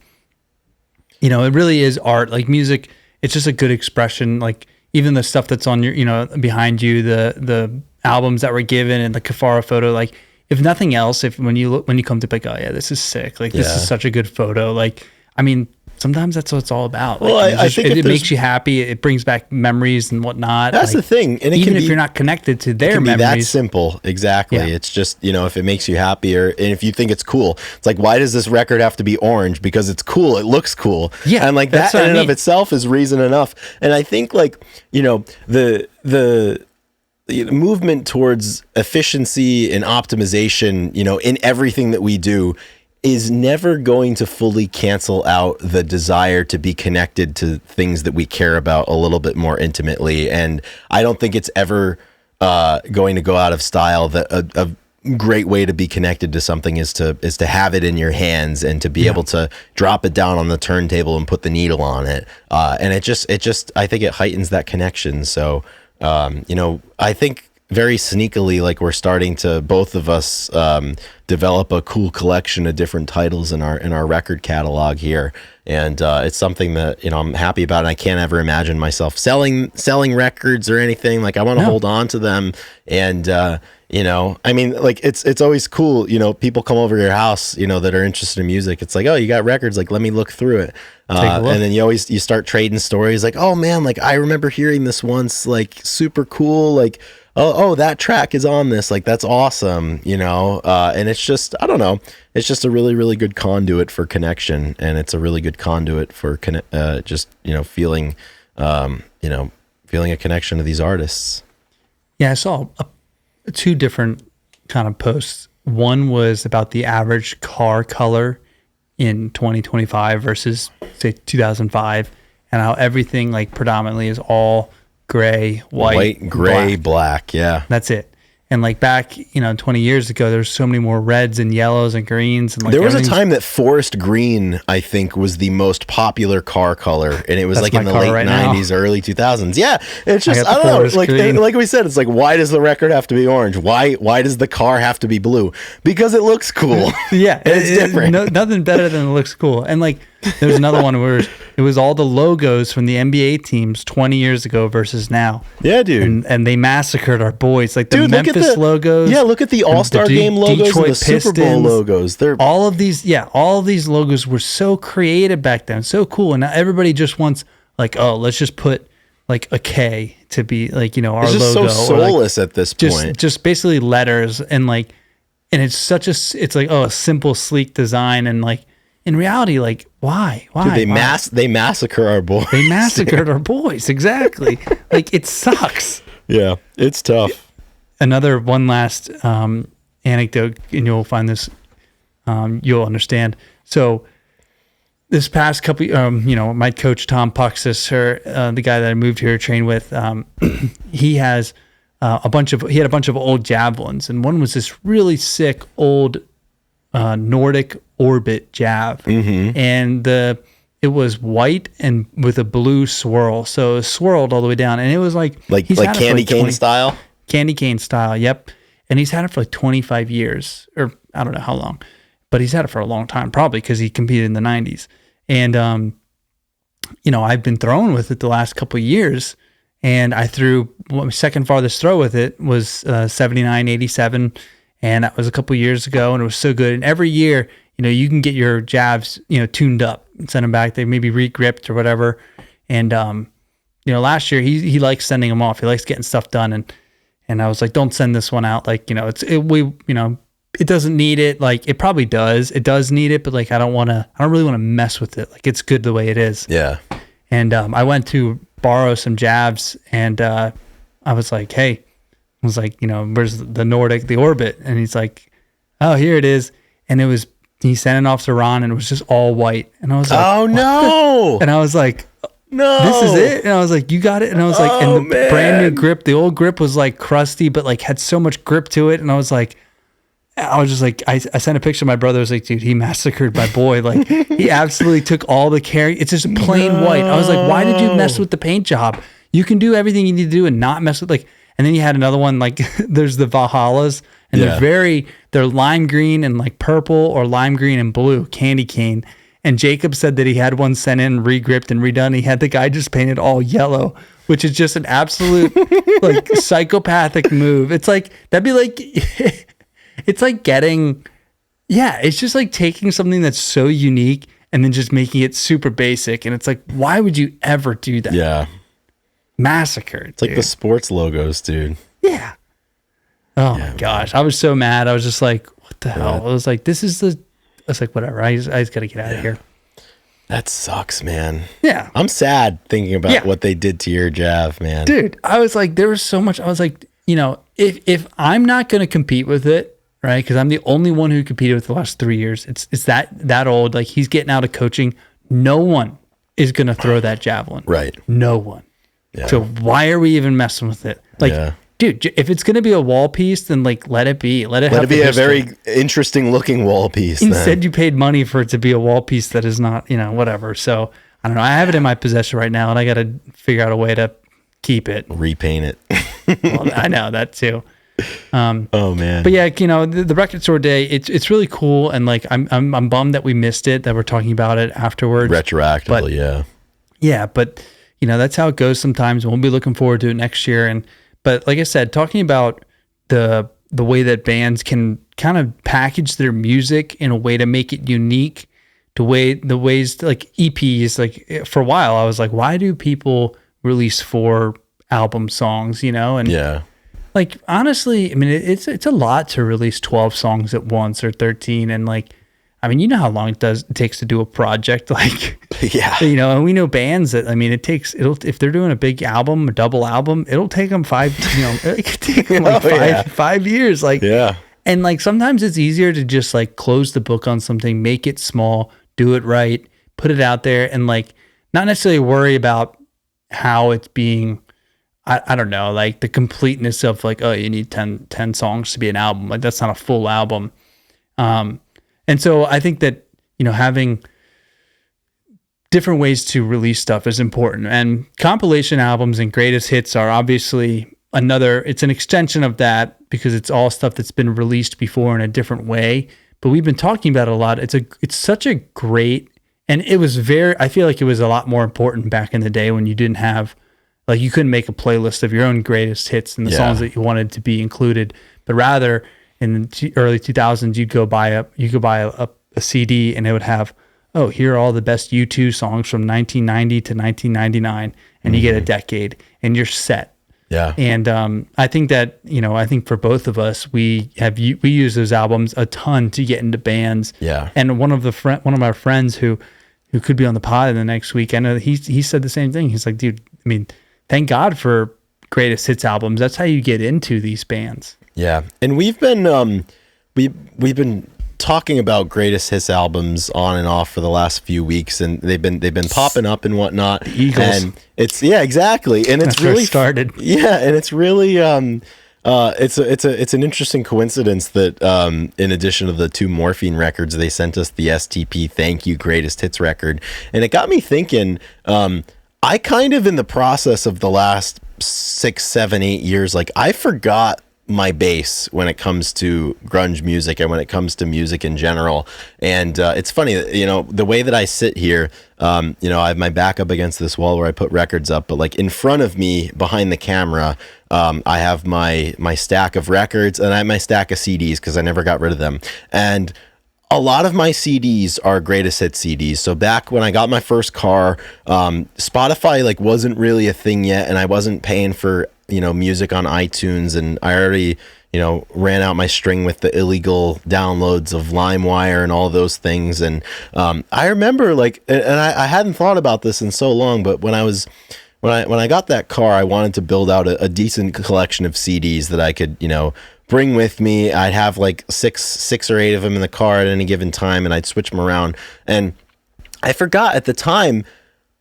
it really is art. Like music, it's just a good expression. Like even the stuff that's on your, behind you, the albums that were given and the Kafara photo. Like if nothing else, when you come to like, oh yeah, this is sick. Like this is such a good photo. Like I mean, sometimes that's what it's all about. Like, well, I think it makes you happy. It brings back memories and whatnot. That's like, the thing. And even if you're not connected to their memories. That simple. Exactly. Yeah. It's just, if it makes you happier and if you think it's cool, it's like, why does this record have to be orange? Because it's cool. It looks cool. Yeah. And like that in and of itself is reason enough. And I think like, the movement towards efficiency and optimization, in everything that we do, is never going to fully cancel out the desire to be connected to things that we care about a little bit more intimately. And I don't think it's ever going to go out of style. That a great way to be connected to something is to have it in your hands and to be able to drop it down on the turntable and put the needle on it. And it just I think it heightens that connection. So I think very sneakily, like we're starting to, both of us, develop a cool collection of different titles in our record catalog here. And it's something that, I'm happy about. And I can't ever imagine myself selling records or anything. Like I want to hold on to them. And, I mean, like it's always cool, people come over your house, that are interested in music. It's like, oh, you got records. Like, let me look through it. And then you start trading stories like, oh man, like I remember hearing this once, like super cool. Like, oh, that track is on this. Like, that's awesome, and it's just, I don't know. It's just a really, really good conduit for connection. And it's a really good conduit for feeling a connection to these artists. Yeah, I saw two different kind of posts. One was about the average car color in 2025 versus say 2005, and how everything like predominantly is all gray, white, gray, black. Yeah, that's it. And like back, 20 years ago, there was so many more reds and yellows and greens. And like there was a time that forest green, I think, was the most popular car color, and it was like in the late 90s, early 2000s. Yeah, it's just I don't know. Like we said, it's like, why does the record have to be orange? Why does the car have to be blue? Because it looks cool. Yeah, it's different. Nothing better than it looks cool. And like there's another one where it was all the logos from the NBA teams 20 years ago versus now. Yeah, dude. And they massacred our boys. Like the Memphis logos. Yeah, look at the All-Star Game logos Detroit and the Super Bowl logos. All of these logos were so creative back then, so cool. And now everybody just wants like, oh, let's just put like a K to be like, our it's just logo. So soulless at this point. Just basically letters and like, and it's like, oh, a simple, sleek design. And like, in reality, like, why? Dude, they massacre our boys. They massacred our boys. Exactly. Like, it sucks. Yeah, it's tough. One last anecdote, and you'll find this, you'll understand. So this past couple, my coach, Tom Puxis, the guy that I moved here to train with, he has a bunch of old javelins, and one was this really sick old Nordic Orbit Jav, and it was white and with a blue swirl, so it was swirled all the way down, and it was like candy cane style. Candy cane style, yep. And he's had it for like 25 years, or I don't know how long, but he's had it for a long time, probably because he competed in the 90s. And I've been throwing with it the last couple of years, and I threw my second farthest throw with it was 79, 87. And that was a couple years ago, and it was so good. And every year, you can get your jabs, tuned up and send them back. They may be re-gripped or whatever. And, last year he likes sending them off. He likes getting stuff done. And I was like, don't send this one out. Like, it doesn't need it. Like, it probably does. It does need it, but like, I don't really want to mess with it. Like, it's good the way it is. Yeah. And I went to borrow some jabs, and I was like, hey. I was like, where's the Nordic, the Orbit? And he's like, oh, here it is. And it was He sent it off to Ron, and it was just all white. And I was like, oh no! And I was like, no, this is it. And I was like, you got it. And I was like, and the brand new grip, the old grip was like crusty, but like had so much grip to it. And I was just like, I sent a picture to my brother. I was like, dude, he massacred my boy. Like, he absolutely took all the care. It's just plain white. I was like, why did you mess with the paint job? You can do everything you need to do and not mess with like. And then you had another one, like there's the Valhallas, and they're lime green and like purple, or lime green and blue, candy cane. And Jacob said that he had one sent in, re-gripped and redone. He had the guy just painted all yellow, which is just an absolute like psychopathic move. It's like, that'd be like, it's like it's just like taking something that's so unique and then just making it super basic. And it's like, why would you ever do that? Yeah. Massacred. It's like the sports logos, dude. Yeah. Oh my gosh. I was so mad. I was just like, what the hell? I was like, I was like, whatever. I just got to get out of here. That sucks, man. Yeah. I'm sad thinking about what they did to your Jav, man. Dude, I was like, there was so much. I was like, if I'm not going to compete with it, right? Because I'm the only one who competed with the last 3 years. It's that old. Like, he's getting out of coaching. No one is going to throw that javelin. Right. No one. Yeah. So why are we even messing with it? Like, dude, if it's going to be a wall piece, then like let it be. Let it be a very interesting looking wall piece. Instead, you paid money for it to be a wall piece that is not, whatever. So I don't know. I have it in my possession right now, and I got to figure out a way to keep it. Repaint it. Well, I know that too. Oh man. But yeah, the record store day, it's really cool, and like I'm bummed that we missed it, that we're talking about it afterwards. Retroactively, Yeah, but that's how it goes sometimes. We'll be looking forward to it next year. But like I said, talking about the way that bands can kind of package their music in a way to make it unique, the ways like EPs, like for a while I was like, why do people release 4 album songs, And like, honestly, I mean, it's a lot to release 12 songs at once, or 13. And like, I mean, you know how long it takes to do a project, like, and we know bands that, I mean, if they're doing a big album, a double album, it'll take them 5 years. Like, and like, sometimes it's easier to just like close the book on something, make it small, do it right, put it out there, and like, not necessarily worry about how it's being, I don't know, like the completeness of like, oh, you need 10 songs to be an album. Like, that's not a full album. And so I think that, having different ways to release stuff is important. And compilation albums and greatest hits are obviously it's an extension of that, because it's all stuff that's been released before in a different way. But we've been talking about it a lot. It's such a great, and I feel like it was a lot more important back in the day when you didn't have, like, you couldn't make a playlist of your own greatest hits and the songs that you wanted to be included, but rather, in the early 2000s, you could buy a CD, and it would have, here are all the best U2 songs from 1990 to 1999, and you get a decade, and you're set. Yeah. And I think that, I think for both of us, we use those albums a ton to get into bands. Yeah. And one of our friends who could be on the pod in the next week, I know he said the same thing. He's like, dude, I mean, thank God for greatest hits albums. That's how you get into these bands. Yeah, and we've been we've been talking about greatest hits albums on and off for the last few weeks, and they've been popping up and whatnot. The Eagles. And it's exactly, and it's really started. Yeah, and it's really it's an interesting coincidence that in addition to the 2 Morphine records, they sent us the STP Thank You Greatest Hits record, and it got me thinking. I kind of, in the process of the last 6, 7, 8 years, like, I forgot my base when it comes to grunge music and when it comes to music in general. And it's funny that, the way that I sit here, I have my back up against this wall where I put records up, but like in front of me behind the camera, I have my stack of records, and I have my stack of CDs because I never got rid of them. And a lot of my CDs are greatest hit CDs. So back when I got my first car, Spotify like wasn't really a thing yet, and I wasn't paying for music on iTunes, and I already ran out my string with the illegal downloads of LimeWire and all those things. And I remember I hadn't thought about this in so long, but when I got that car, I wanted to build out a decent collection of CDs that I could bring with me. I'd have like six or eight of them in the car at any given time, and I'd switch them around. And I forgot at the time,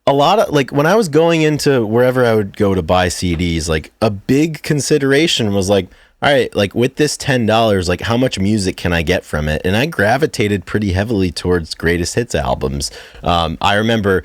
a lot of, like, when I was going into wherever I would go to buy CDs, like a big consideration was like, all right, like with this $10, like how much music can I get from it? And I gravitated pretty heavily towards greatest hits albums. I remember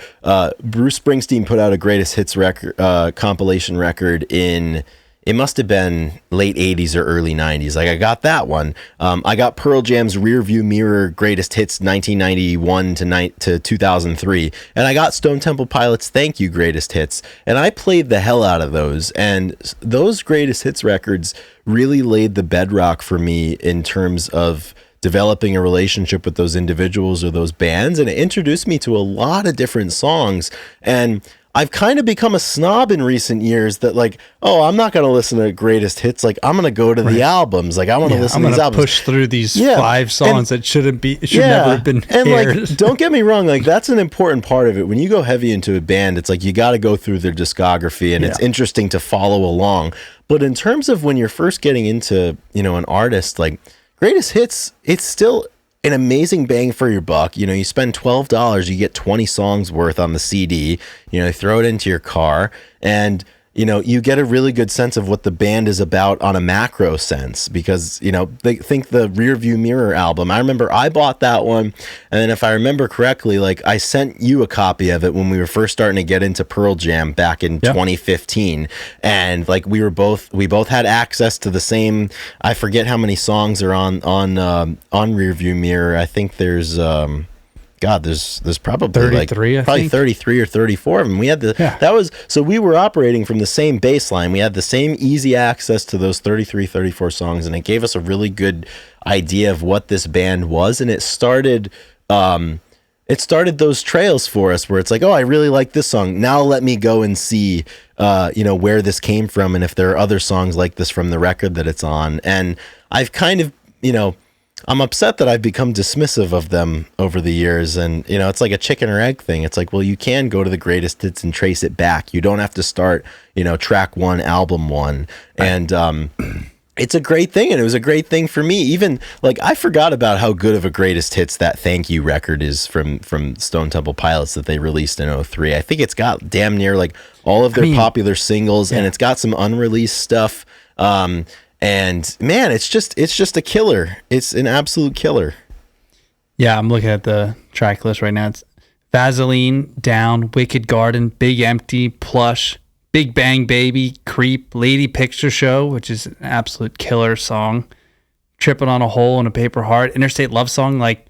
Bruce Springsteen put out a greatest hits record, compilation record in, it must have been late 80s or early 90s. Like I got that one. I got Pearl Jam's Rearview Mirror Greatest Hits 1991 to 2003. And I got Stone Temple Pilots Thank You Greatest Hits. And I played the hell out of those. And those greatest hits records really laid the bedrock for me in terms of developing a relationship with those individuals or those bands. And it introduced me to a lot of different songs. And I've kind of become a snob in recent years that like, oh, I'm not going to listen to greatest hits. Like I'm going to go to the albums. Like I want to listen to these albums. Push through these 5 songs that should never have been and aired. Like, don't get me wrong. Like that's an important part of it. When you go heavy into a band, it's like, you got to go through their discography and it's interesting to follow along. But in terms of when you're first getting into, you know, an artist, like greatest hits, it's still an amazing bang for your buck. You know, you spend $12, you get 20 songs worth on the CD, you know, throw it into your car, and you know, you get a really good sense of what the band is about on a macro sense, because, you know, they think the Rearview Mirror album, I remember I bought that one, and then if I remember correctly, like I sent you a copy of it when we were first starting to get into Pearl Jam back in 2015, and like we both had access to the same, I forget how many songs are on Rearview Mirror. I think there's there's probably 33, probably 33 or 34 of them. We had so we were operating from the same baseline. We had the same easy access to those 33, 34 songs, and it gave us a really good idea of what this band was. And it started those trails for us where it's like, oh, I really like this song. Now let me go and see, you know, where this came from and if there are other songs like this from the record that it's on. And I've kind of, you know, I'm upset that I've become dismissive of them over the years. And, you know, it's like a chicken or egg thing. It's like, well, you can go to the greatest hits and trace it back. You don't have to start, you know, track 1, album 1. And it's a great thing. And it was a great thing for me. Even like, I forgot about how good of a greatest hits that Thank You record is from Stone Temple Pilots that they released in 2003. I think it's got damn near like all of their popular singles, and it's got some unreleased stuff. And man, it's just a killer. It's an absolute killer. Yeah, I'm looking at the track list right now. It's Vaseline, Down, Wicked Garden, Big Empty, Plush, Big Bang Baby, Creep, Lady Picture Show, which is an absolute killer song, Tripping on a Hole in a Paper Heart, Interstate Love Song, like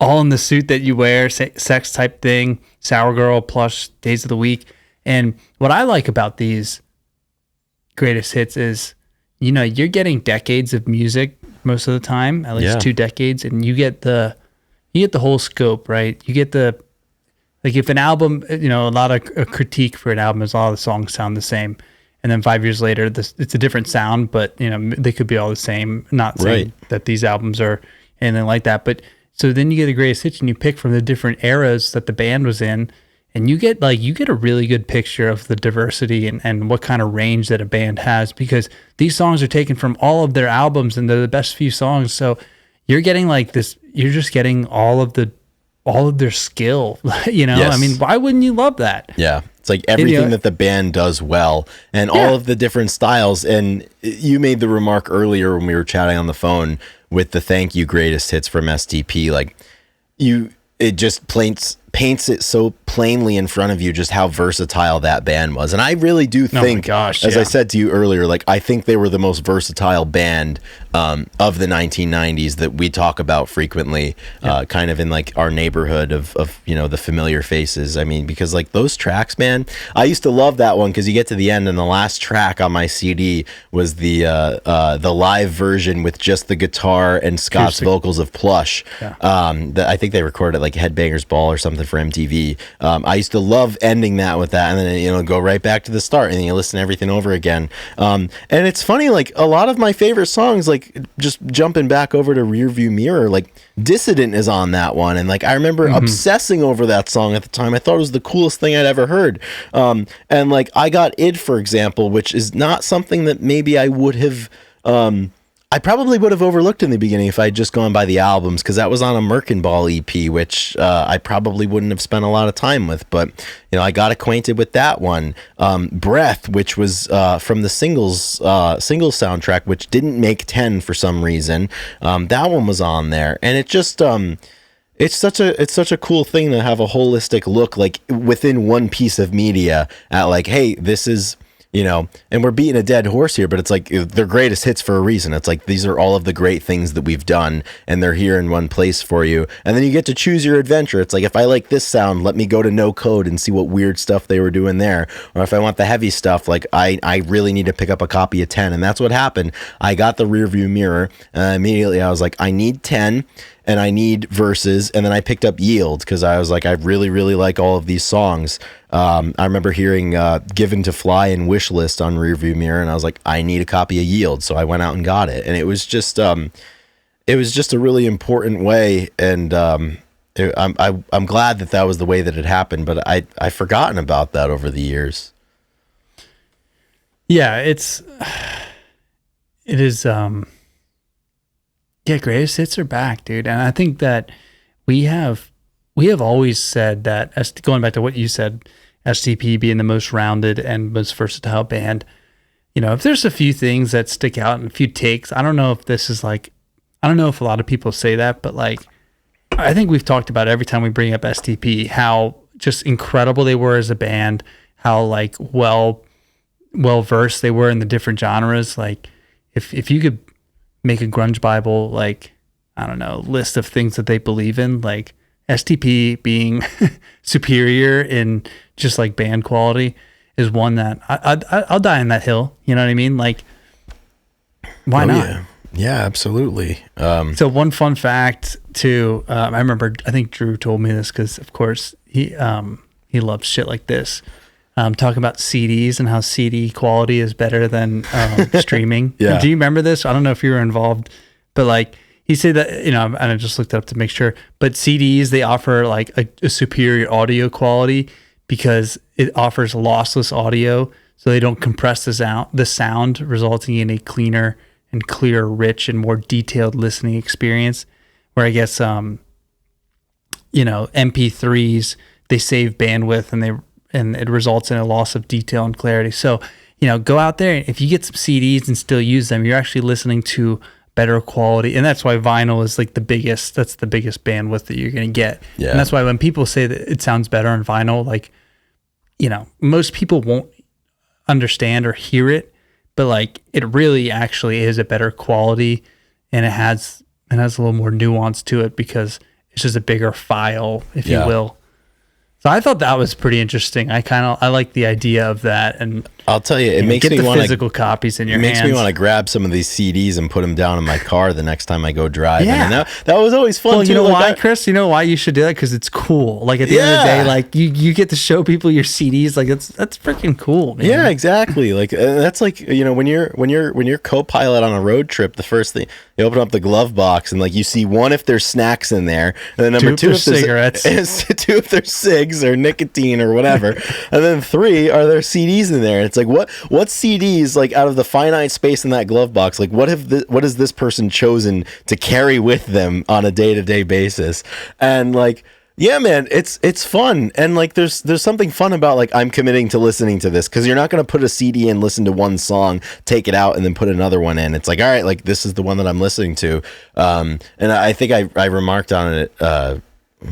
All in the Suit That You Wear, Sex Type Thing, Sour Girl, Plush, Days of the Week. And what I like about these greatest hits is, you know, you're getting decades of music most of the time, at least 2 decades, and you get the whole scope, right? You get the, like, if an album, you know, a lot of a critique for an album is all the songs sound the same, and then 5 years later, it's a different sound, but you know, they could be all the same. Not saying that these albums are anything like that, but so then you get the greatest hits and you pick from the different eras that the band was in. And you get a really good picture of the diversity and what kind of range that a band has, because these songs are taken from all of their albums and they're the best few songs. So you're getting like this, you're just getting all of their skill, you know? Yes. I mean, why wouldn't you love that? Yeah. It's like everything that the band does well and all of the different styles. And you made the remark earlier when we were chatting on the phone with the Thank You greatest hits from SDP, like it just paints it so plainly in front of you just how versatile that band was. And I really do think, I said to you earlier, like I think they were the most versatile band of the 1990s that we talk about frequently, kind of in like our neighborhood of you know, the familiar faces. I mean, because like those tracks, man, I used to love that one because you get to the end and the last track on my CD was the live version with just the guitar and Scott's vocals of Plush. That I think they recorded like Headbangers Ball or something for MTV. I used to love ending that with that, and then, you know, go right back to the start, and then you listen to everything over again. And it's funny, like a lot of my favorite songs, like just jumping back over to Rearview Mirror, like Dissident is on that one, and like I remember obsessing over that song at the time. I thought it was the coolest thing I'd ever heard. And like I Got Id, for example, which is not something that maybe I would have I probably would have overlooked in the beginning if I had just gone by the albums, because that was on a Merkenball EP, which I probably wouldn't have spent a lot of time with. But I got acquainted with that one. Breath, which was from the singles soundtrack, which didn't make 10 for some reason. That one was on there, and it just it's such a cool thing to have a holistic look, like within one piece of media, at like, hey, this is. And we're beating a dead horse here, but it's like they're greatest hits for a reason. It's like these are all of the great things that we've done, and they're here in one place for you. And then you get to choose your adventure. It's like, if I like this sound, let me go to No Code and see what weird stuff they were doing there. Or if I want the heavy stuff, like I really need to pick up a copy of 10. And that's what happened. I got the Rearview Mirror, and immediately I was like, I need 10. And I need verses, and then I picked up Yield because I was like, I really, really like all of these songs. I remember hearing Given to Fly and Wish List on Rearview Mirror, and I was like, I need a copy of Yield, so I went out and got it. And it was just a really important way, and I'm glad that was the way that it happened. But I've forgotten about that over the years. Yeah, it is. Yeah, greatest hits are back, dude. And I think that we have always said that, going back to what you said, STP being the most rounded and most versatile band, if there's a few things that stick out and a few takes, I don't know if a lot of people say that, but like, I think we've talked about every time we bring up STP, how just incredible they were as a band, how like well versed they were in the different genres. Like if you could make a grunge Bible, like, I don't know, list of things that they believe in, like STP being superior in just like band quality is one that I'll die on that hill. You know what I mean? Like, why not? Yeah, absolutely. So one fun fact too, I remember, I think Drew told me this because of course he loves shit like this. Talking about CDs and how CD quality is better than streaming. Yeah. Do you remember this? I don't know if you were involved, but like he said that, and I just looked it up to make sure, but CDs, they offer like a superior audio quality because it offers lossless audio. So they don't compress the sound, resulting in a cleaner and clearer, rich and more detailed listening experience. Where I guess, MP3s, they save bandwidth and it results in a loss of detail and clarity. So, go out there. If you get some CDs and still use them, you're actually listening to better quality. And that's why vinyl is like that's the biggest bandwidth that you're going to get. Yeah. And that's why when people say that it sounds better on vinyl, like, most people won't understand or hear it, but like it really actually is a better quality, and it has a little more nuance to it because it's just a bigger file, if you will. So I thought that was pretty interesting. I like the idea of that, and I'll tell you, it makes me want physical copies in your hands. It makes me want to grab some of these CDs and put them down in my car the next time I go driving. Yeah. And that was always fun. Well, too. you know why, Chris? You know why you should do that? Because it's cool. Like at the end of the day, like you get to show people your CDs. Like that's freaking cool, man. Yeah, exactly. Like that's like when you're co-pilot on a road trip, the first thing you open up the glove box and like you see one if there's snacks in there, and then number two if there's cigarettes, two if there's cigs or nicotine or whatever, and then three are there CDs in there. And it's like what CDs, like out of the finite space in that glove box, like what has this person chosen to carry with them on a day-to-day basis? And like, yeah, man, it's fun. And like there's something fun about like I'm committing to listening to this, because you're not going to put a CD in, listen to one song, take it out, and then put another one in. It's like, all right, like this is the one that I'm listening to. And I think I remarked on it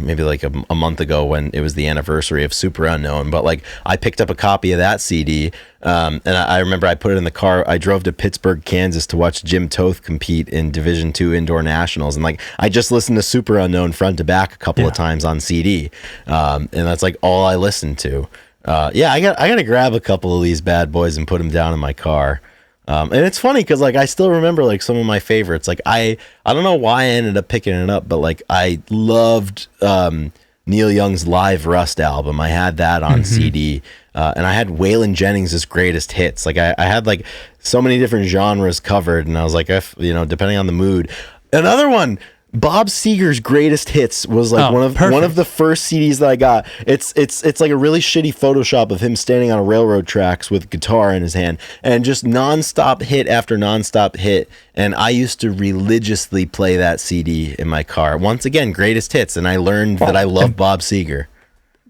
maybe like a month ago when it was the anniversary of Super Unknown, but like I picked up a copy of that CD, and I remember I put it in the car. I drove to Pittsburgh, Kansas to watch Jim Toth compete in Division II Indoor Nationals, and like I just listened to Super Unknown front to back a couple of times on CD, and that's like all I listened to. I gotta grab a couple of these bad boys and put them down in my car. And it's funny because like I still remember like some of my favorites. Like I don't know why I ended up picking it up, but like I loved Neil Young's Live Rust album. I had that on CD, and I had Waylon Jennings' greatest hits. Like I had like so many different genres covered, and I was like, depending on the mood. Another one, Bob Seger's Greatest Hits was like one of the first CDs that I got. It's like a really shitty Photoshop of him standing on a railroad tracks with a guitar in his hand and just nonstop hit after nonstop hit. And I used to religiously play that CD in my car. Once again, Greatest Hits, and I learned that I love Bob Seger.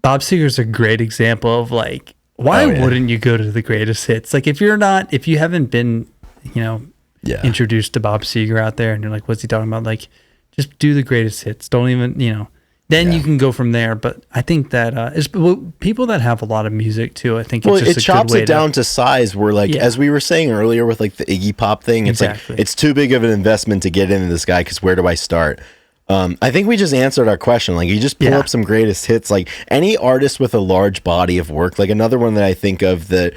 Bob Seger's a great example of like, why wouldn't you go to the Greatest Hits? Like if you haven't been, introduced to Bob Seger out there and you're like, what's he talking about? Like, just do the Greatest Hits. Don't even, then you can go from there. But I think that it's people that have a lot of music too. I think it's just it chops it down to size. Where like as we were saying earlier with like the Iggy Pop thing, it's like it's too big of an investment to get into this guy because where do I start? I think we just answered our question. Like you just pull up some Greatest Hits. Like any artist with a large body of work. Like another one that I think of that.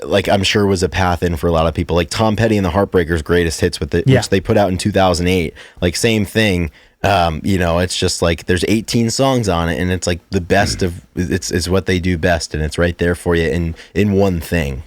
Like I'm sure was a path in for a lot of people, like Tom Petty and the Heartbreakers Greatest Hits which they put out in 2008, like same thing. It's just like there's 18 songs on it and it's like the best of it's what they do best and it's right there for you in one thing.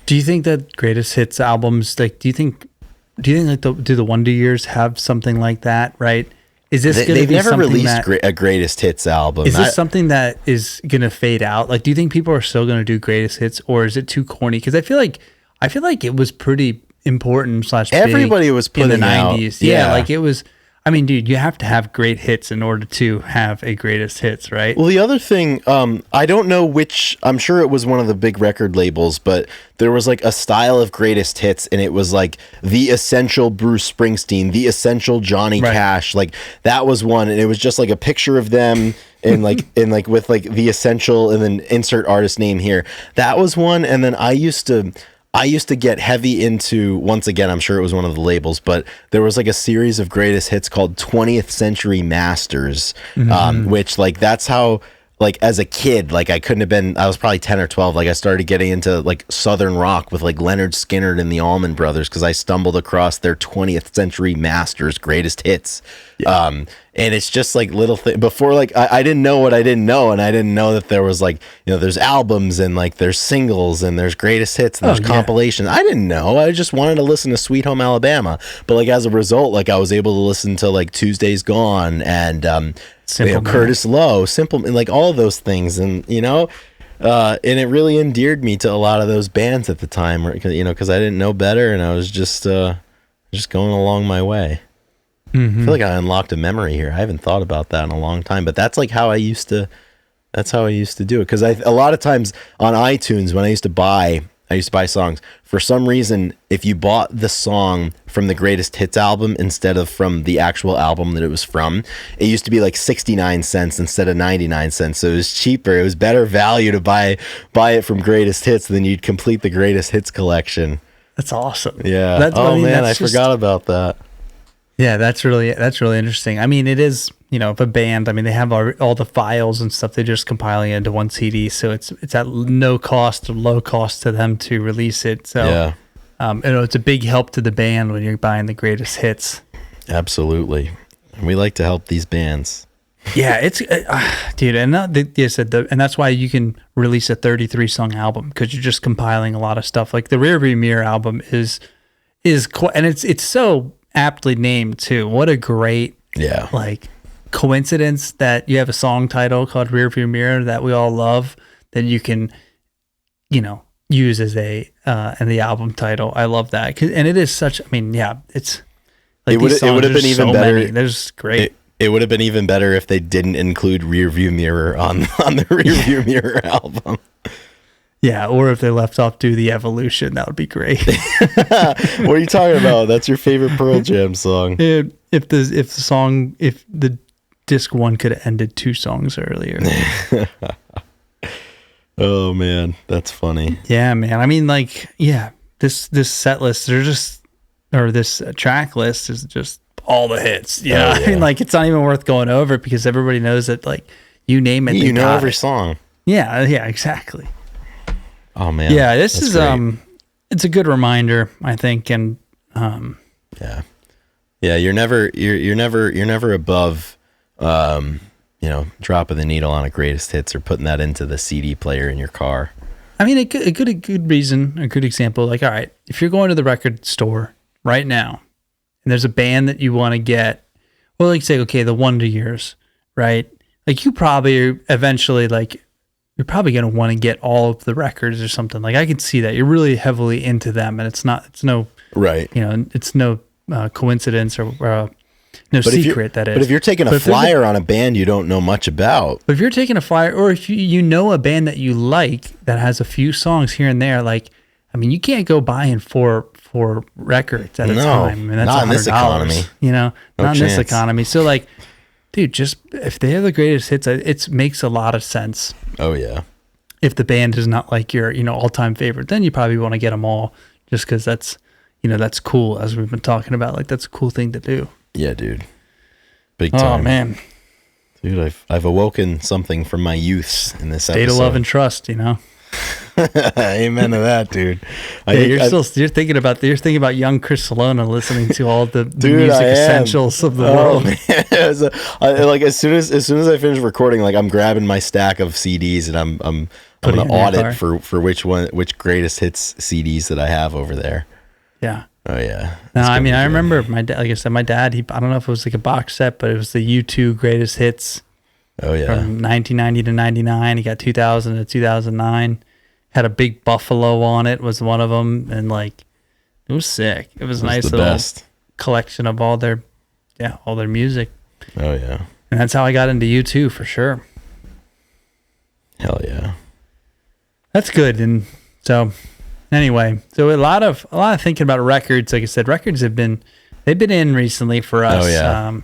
Do you think that Greatest Hits albums, like do you think like do the Wonder Years have something like that, right? Is this they've never released a Greatest Hits album? Is this something that is gonna fade out? Like, do you think people are still gonna do Greatest Hits, or is it too corny? Because I feel like it was pretty important / everybody was putting in the out, 90s. Yeah, like it was. I mean, dude, you have to have great hits in order to have a Greatest Hits, right? Well, the other thing, I don't know which, I'm sure it was one of the big record labels, but there was like a style of Greatest Hits and it was like the essential Bruce Springsteen, the essential Johnny Cash. Like that was one. And it was just like a picture of them and like, with like the essential and then insert artist name here. That was one. And then I used to get heavy into, once again, I'm sure it was one of the labels, but there was like a series of Greatest Hits called 20th Century Masters, which like that's how, like as a kid, like I was probably 10 or 12. Like I started getting into like Southern rock with like Leonard Skinner and the Allman Brothers because I stumbled across their 20th Century Masters Greatest Hits. Yeah. And it's just like little things before, like I didn't know what I didn't know. And I didn't know that there was like, there's albums and like there's singles and there's Greatest Hits and there's compilations. I didn't know. I just wanted to listen to Sweet Home Alabama. But like as a result, like I was able to listen to like Tuesday's Gone and Curtis Lowe, Simple, and like all of those things. And, and it really endeared me to a lot of those bands at the time, because I didn't know better and I was just going along my way. I feel like I unlocked a memory here. I haven't thought about that in a long time, but that's like how I used to do it. Because a lot of times on iTunes, when I used to buy songs, for some reason, if you bought the song from the Greatest Hits album instead of from the actual album that it was from, it used to be like 69 cents instead of 99 cents. So it was cheaper. It was better value to buy it from Greatest Hits than you'd complete the Greatest Hits collection. That's awesome. Yeah. I forgot about that. Yeah, that's really interesting. I mean, it is, if a band, I mean, they have all the files and stuff, they're just compiling it into one CD, so it's at no cost or low cost to them to release it. So, it's a big help to the band when you're buying the Greatest Hits. Absolutely. And we like to help these bands. Yeah, it's, dude, and that's why you can release a 33-song album, because you're just compiling a lot of stuff. Like the Rearview Mirror album is quite, and it's so aptly named too. What a great coincidence that you have a song title called Rearview Mirror that we all love that you can use as a in the album title. I love that, and it is such, it's like it would have been even better. There's great. It would have been even better if they didn't include Rearview Mirror on the Rearview Mirror album. Yeah, or if they left off Do the Evolution, that would be great. What are you talking about? That's your favorite Pearl Jam song. If the disc one could have ended 2 songs earlier. Oh man, that's funny. Yeah, man. I mean, like, this set list, this track list is just all the hits. Yeah. I mean, like, it's not even worth going over because everybody knows that, like, you name it, you know every song. Yeah, exactly. Oh man. Yeah, this is great. It's a good reminder, I think, and yeah, you're never above dropping the needle on a Greatest Hits or putting that into the CD player in your car. I mean, a good reason, a good example. Like, all right, if you're going to the record store right now, and there's a band that you want to get, well, like say, okay, the Wonder Years, right? Like you probably eventually like, you're probably going to want to get all of the records or something. Like I can see that you're really heavily into them, and it's no, right. It's no coincidence or no secret that is. But if you're taking a flyer on a band you don't know much about. But if you're taking a flyer, or if you know a band that you like that has a few songs here and there, like, I mean, you can't go buying four records at a time. And that's not in this economy. Not chance. in this economy. So like, dude, just if they have the greatest hits, it makes a lot of sense. Oh yeah. If the band is not like your, all-time favorite, then you probably want to get them all just because that's cool, as we've been talking about. Like, that's a cool thing to do. Yeah, dude. Big time. Oh, man. Dude, I've awoken something from my youth in this episode. State of love and trust, Amen to that, dude. You're thinking about young Chris Salona listening to all the music essentials of the world. Man. As soon as I finish recording, like I'm grabbing my stack of CDs and I'm gonna audit for which greatest hits CDs that I have over there. Yeah. Oh yeah. No, I mean I remember my dad. Like I said, my dad. I don't know if it was like a box set, but it was the U2 greatest hits. Oh yeah. From 1990 to 99. He got 2000 to 2009. Had a big buffalo on it, was one of them, and like it was sick. It was a nice little collection of all their music. Oh yeah. And that's how I got into U2 for sure. Hell yeah. That's good. And so anyway, so a lot of thinking about records. Like I said, records they've been in recently for us. Oh yeah.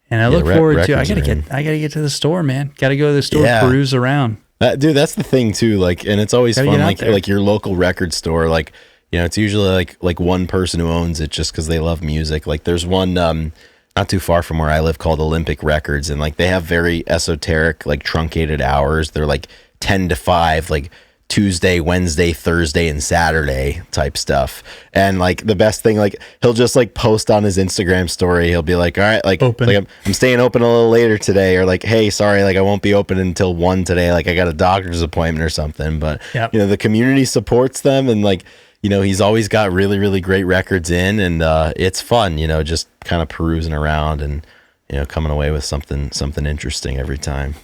And I look forward to. I gotta get to the store, man. Got to go to the store, peruse around. Dude, that's the thing too. Like, and it's always fun. Like your local record store. Like, it's usually like one person who owns it just because they love music. Like, there's one not too far from where I live called Olympic Records, and like they have very esoteric, like truncated hours. They're like 10 to 5, like Tuesday, Wednesday, Thursday, and Saturday type stuff. And like the best thing, like he'll just like post on his Instagram story. He'll be like, all right, like, open. Like I'm staying open a little later today, or like, hey, sorry, like I won't be open until 1 today. Like I got a doctor's appointment or something. But the community supports them, and like, he's always got really, really great records in, and it's fun, just kind of perusing around and, coming away with something interesting every time.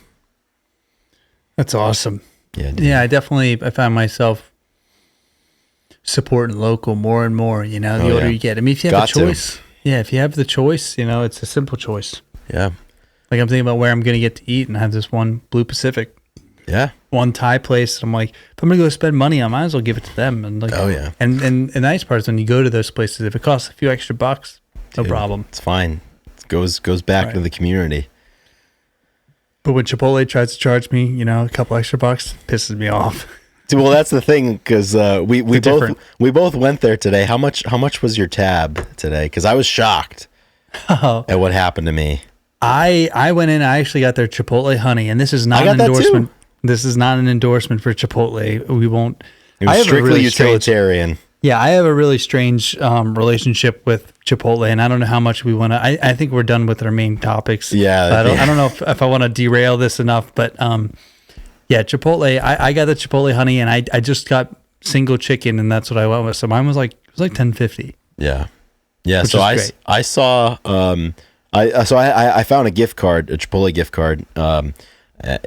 That's awesome. Yeah, dude. Yeah, I found myself supporting local more and more, the older you get. I mean, if you have a choice, if you have the choice, it's a simple choice. Yeah. Like I'm thinking about where I'm going to get to eat, and I have this one Blue Pacific. Yeah. One Thai place. I'm like, if I'm going to go spend money, I might as well give it to them. And like, oh yeah. And the nice part is when you go to those places, if it costs a few extra bucks, no problem. It's fine. It goes back to the community. But when Chipotle tries to charge me, a couple extra bucks, pisses me off. Dude, well, that's the thing, because we both went there today. How much was your tab today? Because I was shocked at what happened to me. I went in. I actually got their Chipotle honey, and this is not an endorsement. This is not an endorsement for Chipotle. We won't. It was strictly utilitarian. Yeah, I have a really strange relationship with Chipotle, and I don't know how much we want to. I think we're done with our main topics. Yeah, I don't know if I want to derail this enough, but Chipotle. I got the Chipotle honey, and I just got single chicken, and that's what I went with. So mine was like $10.50. Yeah. So I saw I found a gift card, a Chipotle gift card,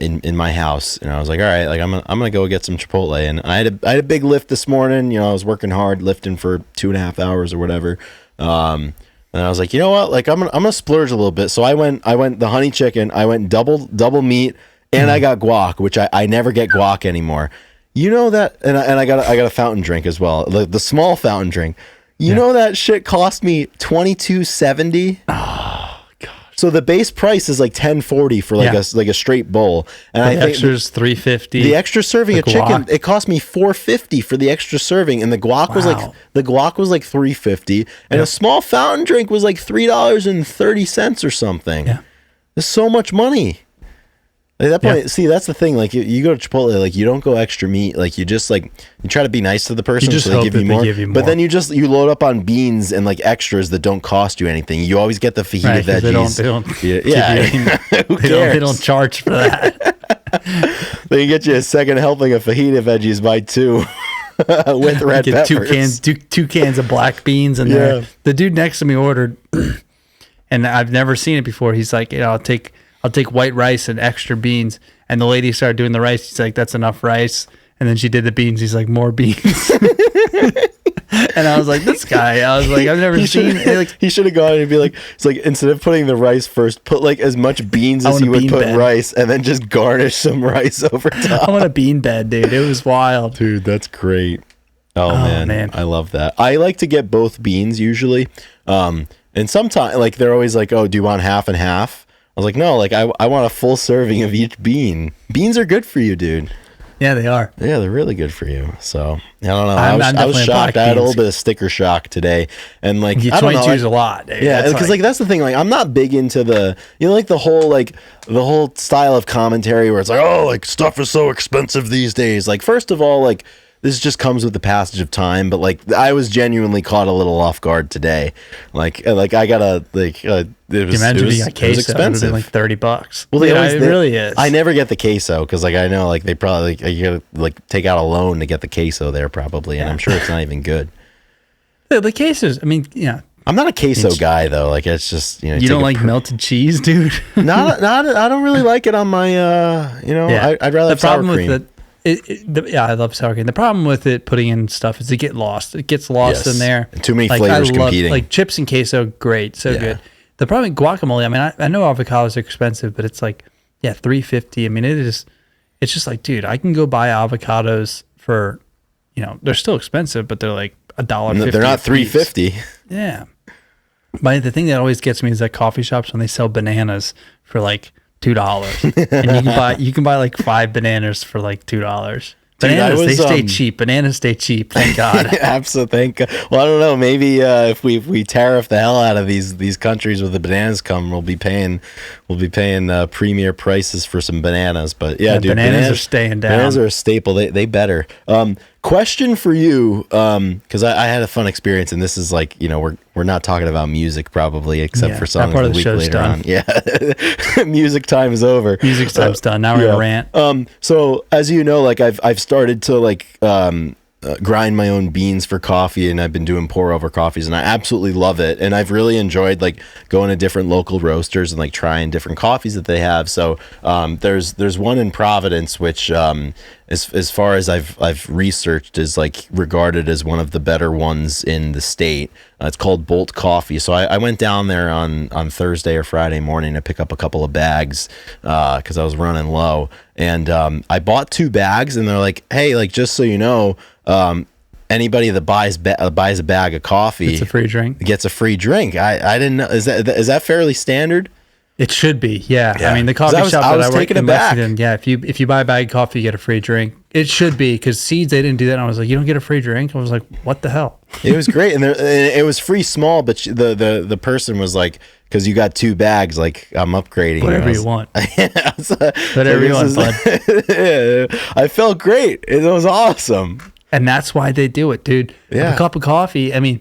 in my house, and I was like, all right, like I'm gonna go get some Chipotle. And I had a big lift this morning. I was working hard, lifting for 2.5 hours or whatever. And I was like, you know what, like I'm gonna splurge a little bit. So I went the honey chicken. I went double meat, and I got guac, which I never get guac anymore. You know that, and I got a fountain drink as well, the small fountain drink. You know that shit cost me $22.70. Oh gosh! So the base price is like $10.40 for like a straight bowl, and I think extra's $3.50. The extra serving of chicken, it cost me $4.50 for the extra serving, and the guac was like $3.50, and a small fountain drink was like $3.30 or something. Yeah, there's so much money. At that point, see, that's the thing. Like you go to Chipotle, like you don't go extra meat. Like you just you try to be nice to the person, so they give you more. But then you load up on beans and like extras that don't cost you anything. You always get the fajita veggies. They don't charge for that. They get you a second helping of fajita veggies by 2. with red Get peppers. two cans of black beans in there. The dude next to me ordered, and I've never seen it before. He's like, I'll take white rice and extra beans. And the lady started doing the rice. She's like, that's enough rice. And then she did the beans. He's like, more beans. And I was like, this guy. I was like, I've never seen. He should have gone and be like, it's like, instead of putting the rice first, put like as much beans as you would put rice, and then just garnish some rice over top. I want a bean bed, dude. It was wild. Dude, that's great. Oh man, I love that. I like to get both beans usually. And sometimes, like, they're always like, oh, do you want half and half? I was like, no, like, I want a full serving of each bean. Beans are good for you, dude. Yeah, they are. Yeah, they're really good for you. So, I don't know. I was shocked. I had a little bit of sticker shock today. And, like, I don't know. 22 is a lot, dude. Yeah, because, like, that's the thing. Like, I'm not big into the, like, the whole style of commentary where it's like, oh, like, stuff is so expensive these days. Like, first of all, like, this just comes with the passage of time, but like I was genuinely caught a little off guard today. Like I gotta like it was expensive, like $30. Well, it really is. I never get the queso because like I know like they probably you gotta like take out a loan to get the queso there probably, and I'm sure it's not even good. The quesos, I mean, yeah. I'm not a queso guy though. Like it's just you don't like melted cheese, dude. not I don't really like it on my I'd rather have sour cream. I love sour cream. The problem with it putting in stuff is it gets lost. It gets lost in there. And too many flavors competing. Like chips and queso, great, good. The problem with guacamole, I mean, I know avocados are expensive, but it's like, $3.50. I mean, it's just like, dude, I can go buy avocados for, they're still expensive, but they're like $1.50. They're not $3.50. Yeah. But the thing that always gets me is at coffee shops when they sell bananas for like $2, and you can buy like 5 bananas for like $2. Bananas, they stay cheap. Bananas stay cheap. Thank God. Absolutely. Thank God. Well, I don't know. Maybe if we tariff the hell out of these countries where the bananas come, we'll be paying premier prices for some bananas. But dude, bananas are staying down. Bananas are a staple. They better. Question for you, because I had a fun experience, and this is like we're not talking about music probably, except for songs part of the the week later done. on. Yeah, music time is over. Music time's done. Now we're gonna rant. So as you know, like I've started to like grind my own beans for coffee, and I've been doing pour over coffees, and I absolutely love it. And I've really enjoyed like going to different local roasters and like trying different coffees that they have. So there's one in Providence which as far as I've researched is like regarded as one of the better ones in the state. It's called Bolt Coffee. So I went down there on Thursday or Friday morning to pick up a couple of bags because I was running low, and I bought 2 bags, and they're like, hey, like just so you know, anybody that buys a bag of coffee gets a free drink. I didn't know. Is that fairly standard? It should be, yeah. I mean, the coffee shop that I work in Lexington, if you buy a bag of coffee, you get a free drink. It should be, because Seeds, they didn't do that. And I was like, you don't get a free drink? I was like, what the hell? It was great, and it was free small, but the person was like, because you got 2 bags, like I'm upgrading. Whatever you want. Whatever you want, bud. I felt great. It was awesome. And that's why they do it, dude. Yeah. A cup of coffee, I mean,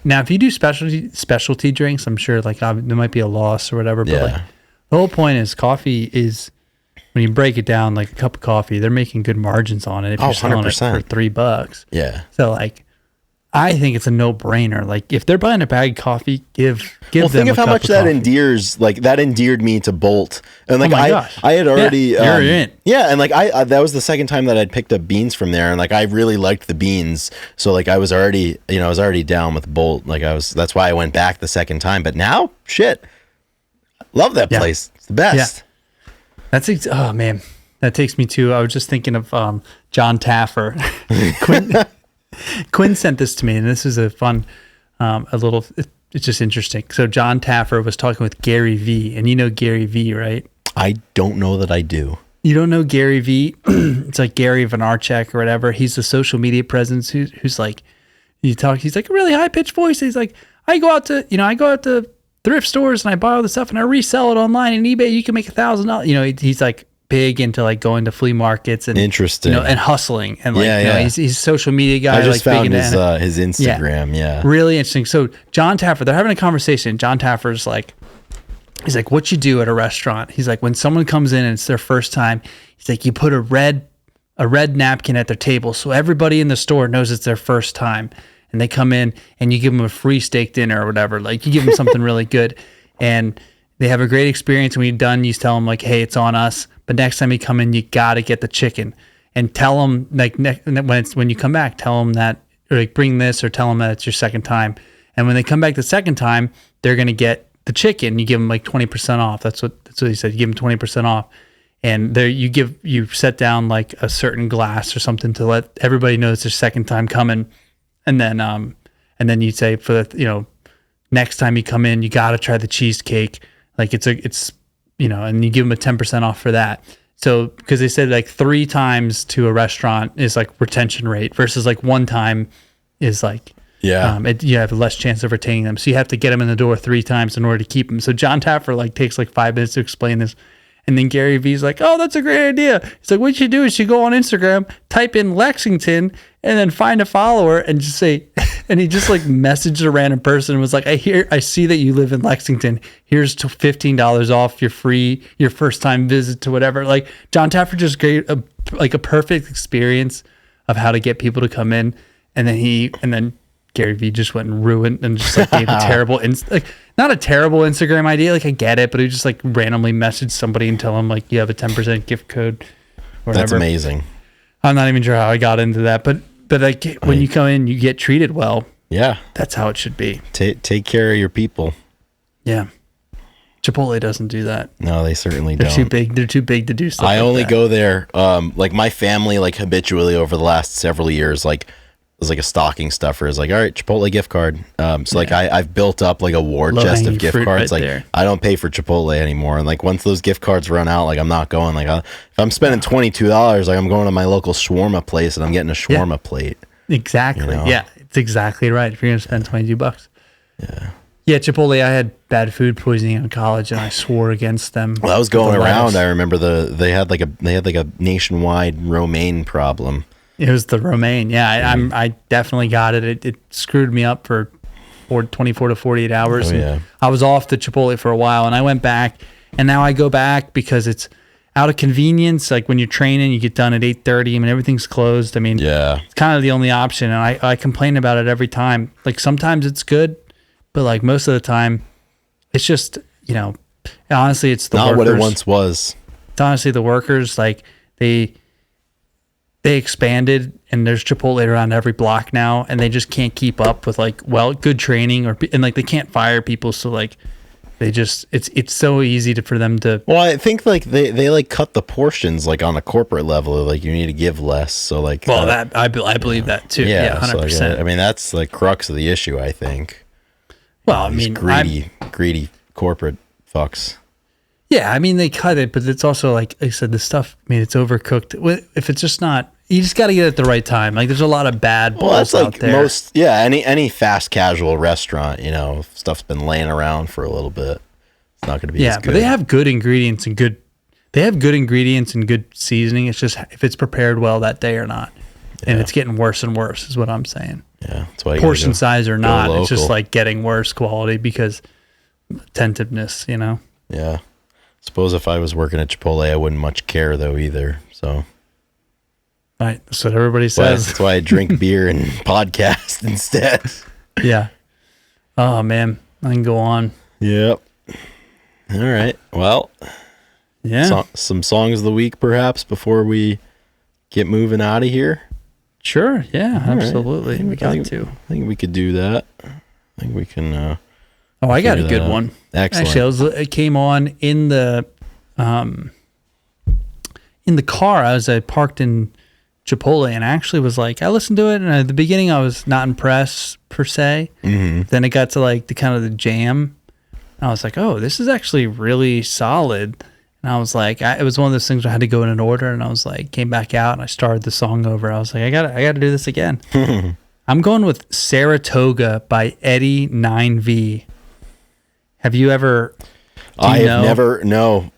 now, if you do specialty drinks, I'm sure like there might be a loss or whatever. But like the whole point is coffee is, when you break it down, like a cup of coffee, they're making good margins on it if you're selling 100%. It for $3. Yeah. So like, I think it's a no-brainer. Like if they're buying a bag of coffee, give them think of how much that endears. Like that endeared me to Bolt, and like I had already you're in. Yeah, and like I that was the second time that I'd picked up beans from there, and like I really liked the beans, so like I was already down with Bolt. Like that's why I went back the second time. But now, shit, love that place. It's the best. Yeah. Oh man, that takes me to. I was just thinking of John Taffer. Quinn sent this to me, and this is a fun, it's just interesting. So John Taffer was talking with Gary V, and you know Gary V, right? I don't know that I do. You don't know Gary V? It's like Gary Vaynerchuk or whatever. He's the social media presence who's like, he's like a really high pitched voice. He's like, I go out to thrift stores and I buy all this stuff and I resell it online and eBay. You can make $1,000. He's like big into like going to flea markets and interesting, and hustling and like he's a social media guy. I just like found his Instagram. Yeah, really interesting. So John Taffer, they're having a conversation. John Taffer's like, he's like, what you do at a restaurant? He's like, when someone comes in and it's their first time, he's like, you put a red a red napkin at their table, so everybody in the store knows it's their first time, and they come in and you give them a free steak dinner or whatever. Like you give them something really good, and they have a great experience. When you're done, you tell them like, "Hey, it's on us." But next time you come in, you gotta get the chicken, and tell them like when you come back, tell them that, or like bring this, or tell them that it's your second time. And when they come back the second time, they're gonna get the chicken. You give them like 20% off. That's what he said. You give them 20% off. And there you set down like a certain glass or something to let everybody know it's their second time coming. And then you say for the, next time you come in, you got to try the cheesecake. Like it's and you give them a 10% off for that. So, because they said like 3 times to a restaurant is like retention rate versus like 1 time is like, you have less chance of retaining them. So you have to get them in the door 3 times in order to keep them. So John Taffer like takes like 5 minutes to explain this. And then Gary Vee's like, "Oh, that's a great idea." He's like, "What you should do is you go on Instagram, type in Lexington, and then find a follower and just say," and he just like messaged a random person and was like, I see that you live in Lexington. Here's $15 off your first time visit to whatever." Like John Taffer just created a perfect experience of how to get people to come in. And then Gary Vee just went and ruined and just like gave a terrible, not a terrible Instagram idea. Like I get it, but he just like randomly messaged somebody and tell them like you have a 10% gift code. Or That's whatever. amazing. I'm not even sure how I got into that, but like when you come in, you get treated well. Yeah, that's how it should be. Take care of your people. Yeah, Chipotle doesn't do that. No, they certainly don't. They're too big to do stuff. I like only that. go there. Like my family, like habitually over the last several years, like was like a stocking stuffer. Is like, all right, Chipotle gift card. Like I've built up like a war chest of gift cards. Like there. I don't pay for Chipotle anymore. And like once those gift cards run out, like I'm not going. Like if I'm spending $22, like I'm going to my local shawarma place and I'm getting a shawarma plate. Exactly. Yeah, it's exactly right. If you're gonna spend $22. Yeah, Chipotle. I had bad food poisoning in college, and I swore against them. Well, I was going around. I remember they had like a nationwide romaine problem. It was the romaine. Yeah, I definitely got it. It screwed me up for 24 to 48 hours. I was off the Chipotle for a while, and I went back, and now I go back because it's out of convenience. Like when you're training, you get done at 8:30. I mean, everything's closed. I mean, it's kind of the only option, and I complain about it every time. Like sometimes it's good, but like most of the time, it's just, honestly, it's the not workers. What it once was. It's honestly the workers. Like they expanded, and there's Chipotle around every block now, and they just can't keep up with like good training and like they can't fire people, so like they just it's so easy for them to. Well, I think like they like cut the portions like on a corporate level, like you need to give less, so like that I believe that too. Yeah, 100%. So like, I mean that's like crux of the issue, I think. Well, I mean, greedy corporate fucks. Yeah, I mean they cut it, but it's also like I said, the stuff. I mean, it's overcooked. If it's just not, you just got to get it at the right time. Like there's a lot of bad balls out there. Most, any fast casual restaurant, stuff's been laying around for a little bit. It's not going to be as good. But they have good ingredients and good. They have good ingredients and good seasoning. It's just if it's prepared well that day or not, and it's getting worse and worse is what I'm saying. Yeah, that's why portion size or not, it's just like getting worse quality because attentiveness. Yeah. Suppose if I was working at Chipotle, I wouldn't much care though either. So, right, that's what everybody says. That's why I drink beer and podcast instead. Yeah. Oh man, I can go on. Yep. All right. Well. Yeah. Some songs of the week, perhaps, before we get moving out of here. Sure. Yeah. All absolutely. Right. I think we could do that. I think we can. I got a good one. Excellent. Actually, it came on in the car. I parked in Chipotle, and I actually was like, I listened to it, and at the beginning I was not impressed per se. Mm-hmm. Then it got to like the kind of the jam. I was like, oh, this is actually really solid. And I was like, it was one of those things where I had to go in an order, and I was like, came back out, and I started the song over. I was like, I got to do this again. I'm going with Saratoga by Eddie 9V. Have you ever? I have never. No,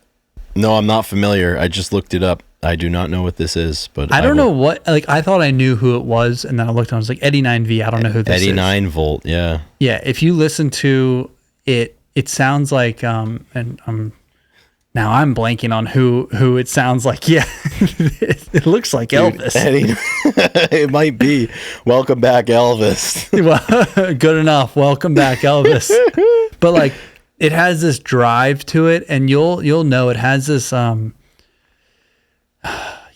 I'm not familiar. I just looked it up. I do not know what this is, but I don't know what. Like I thought I knew who it was, and then I looked and I was like Eddie 9V. I don't know who this is. Eddie 9V. Yeah. Yeah. If you listen to it, it sounds like and I'm Now I'm blanking on who it sounds like. Yeah, it looks like Elvis. Eddie, it might be. Welcome back, Elvis. Well, good enough. Welcome back, Elvis. But like, it has this drive to it, and you'll know it has this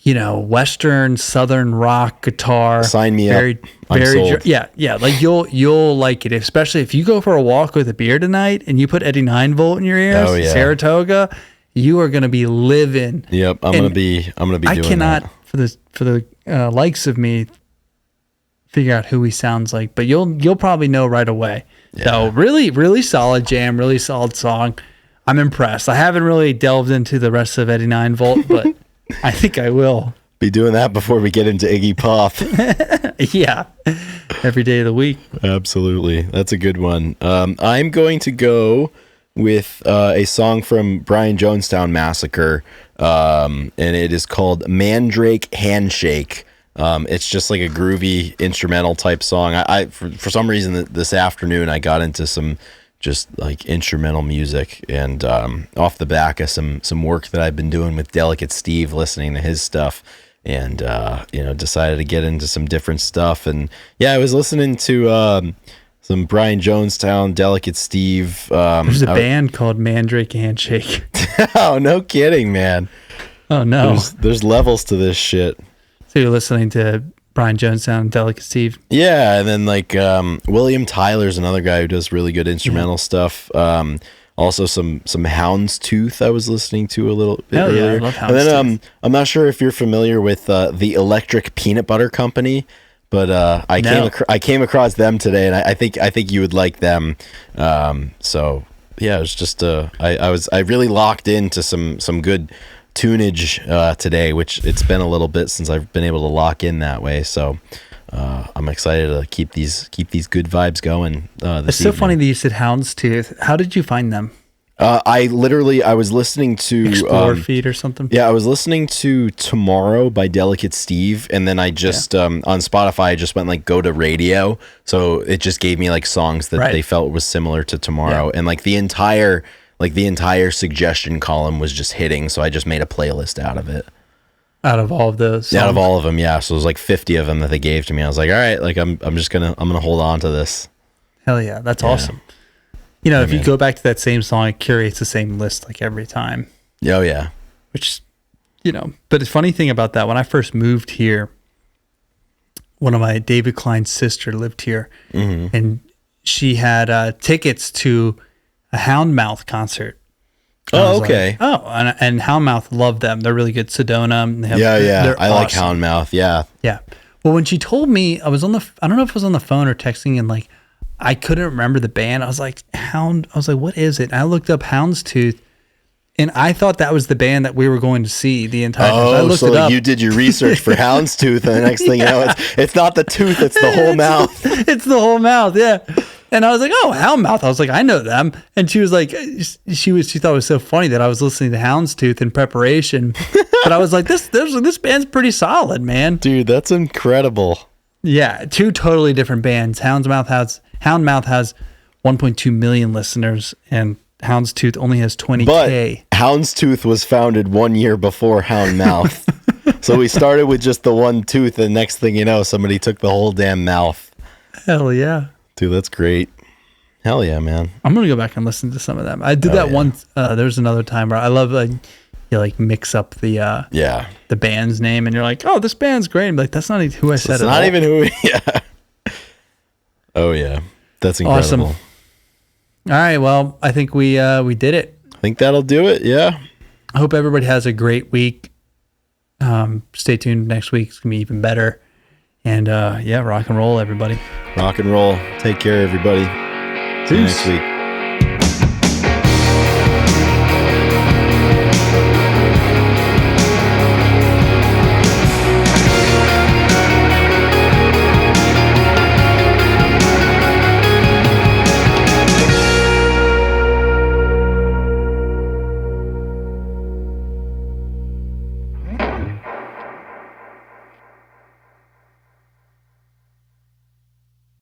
Western Southern rock guitar. Sign me up. I'm sold. Yeah. Like you'll like it, especially if you go for a walk with a beer tonight and you put Eddie 9-volt in your ears. Oh, yeah. Saratoga. You are gonna be living. Yep, I'm gonna be doing that. I cannot for the likes of me figure out who he sounds like, but you'll probably know right away. Yeah. So really, really solid jam, really solid song. I'm impressed. I haven't really delved into the rest of Eddie 9-volt, but I think I will be doing that before we get into Iggy Pop. Yeah, every day of the week. Absolutely, that's a good one. I'm going to go with a song from Brian Jonestown Massacre, and it is called Mandrake Handshake. It's just like a groovy instrumental type song. I for some reason this afternoon I got into some just like instrumental music, and off the back of some work that I've been doing with Delicate Steve, listening to his stuff, and decided to get into some different stuff. And yeah, I was listening to some Brian Jonestown, Delicate Steve. There's a band called Mandrake Handshake. Oh, no kidding, man. Oh, no. There's levels to this shit. So you're listening to Brian Jonestown, Delicate Steve? Yeah, and then like William Tyler's another guy who does really good instrumental stuff. Also some Houndstooth I was listening to a little bit earlier. Yeah, I love Houndstooth. And then I'm not sure if you're familiar with the Electric Peanut Butter Company. But I came across them today, and I think you would like them. So yeah, it was just I really locked into some good tunage today, which it's been a little bit since I've been able to lock in that way. So I'm excited to keep these good vibes going. It's so funny that you said Houndstooth. How did you find them? I was listening to Explore feed or something. Yeah, I was listening to Tomorrow by Delicate Steve, and then I just on Spotify I just went like go to radio, so it just gave me like songs that they felt was similar to Tomorrow, and like the entire suggestion column was just hitting, so I just made a playlist out of it. Out of all of those songs? Out of all of them, yeah. So it was like 50 of them that they gave to me. I was like, all right, like I'm gonna hold on to this. Hell yeah, that's awesome. If you go back to that same song, it curates the same list like every time. Oh, yeah. Which, but the funny thing about that, when I first moved here, one of my David Klein's sister lived here, and she had tickets to a Houndmouth concert. Oh, okay. Like, and Houndmouth loved them. They're really good. Sedona. Yeah. I like awesome. Houndmouth. Yeah. Yeah. Well, when she told me, I don't know if I was on the phone or texting, and like, I couldn't remember the band. I was like, what is it? And I looked up Houndstooth, and I thought that was the band that we were going to see the entire time. So I looked it up. You did your research for Houndstooth, and the next thing you know, it's not the tooth, it's the whole mouth. It's the whole mouth, yeah. And I was like, oh, Houndmouth. I was like, I know them. And she was like, she thought it was so funny that I was listening to Houndstooth in preparation. But I was like, this band's pretty solid, man. Dude, that's incredible. Yeah, two totally different bands. Houndmouth has 1.2 million listeners, and Houndstooth only has 20K. But Houndstooth was founded 1 year before Houndmouth. So we started with just the one tooth, and next thing you know, somebody took the whole damn mouth. Hell yeah. Dude, that's great. Hell yeah, man. I'm going to go back and listen to some of them. I did that once. There's another time where I love you like mix up the band's name, and you're like, oh, this band's great. I'm like, that's not who I said. It's not even who. Yeah. Oh yeah, that's incredible. Awesome. All right, well, I think we did it. I think that'll do it. Yeah. I hope everybody has a great week. Stay tuned next week. It's gonna be even better. And rock and roll, everybody. Rock and roll. Take care, everybody. See you next week.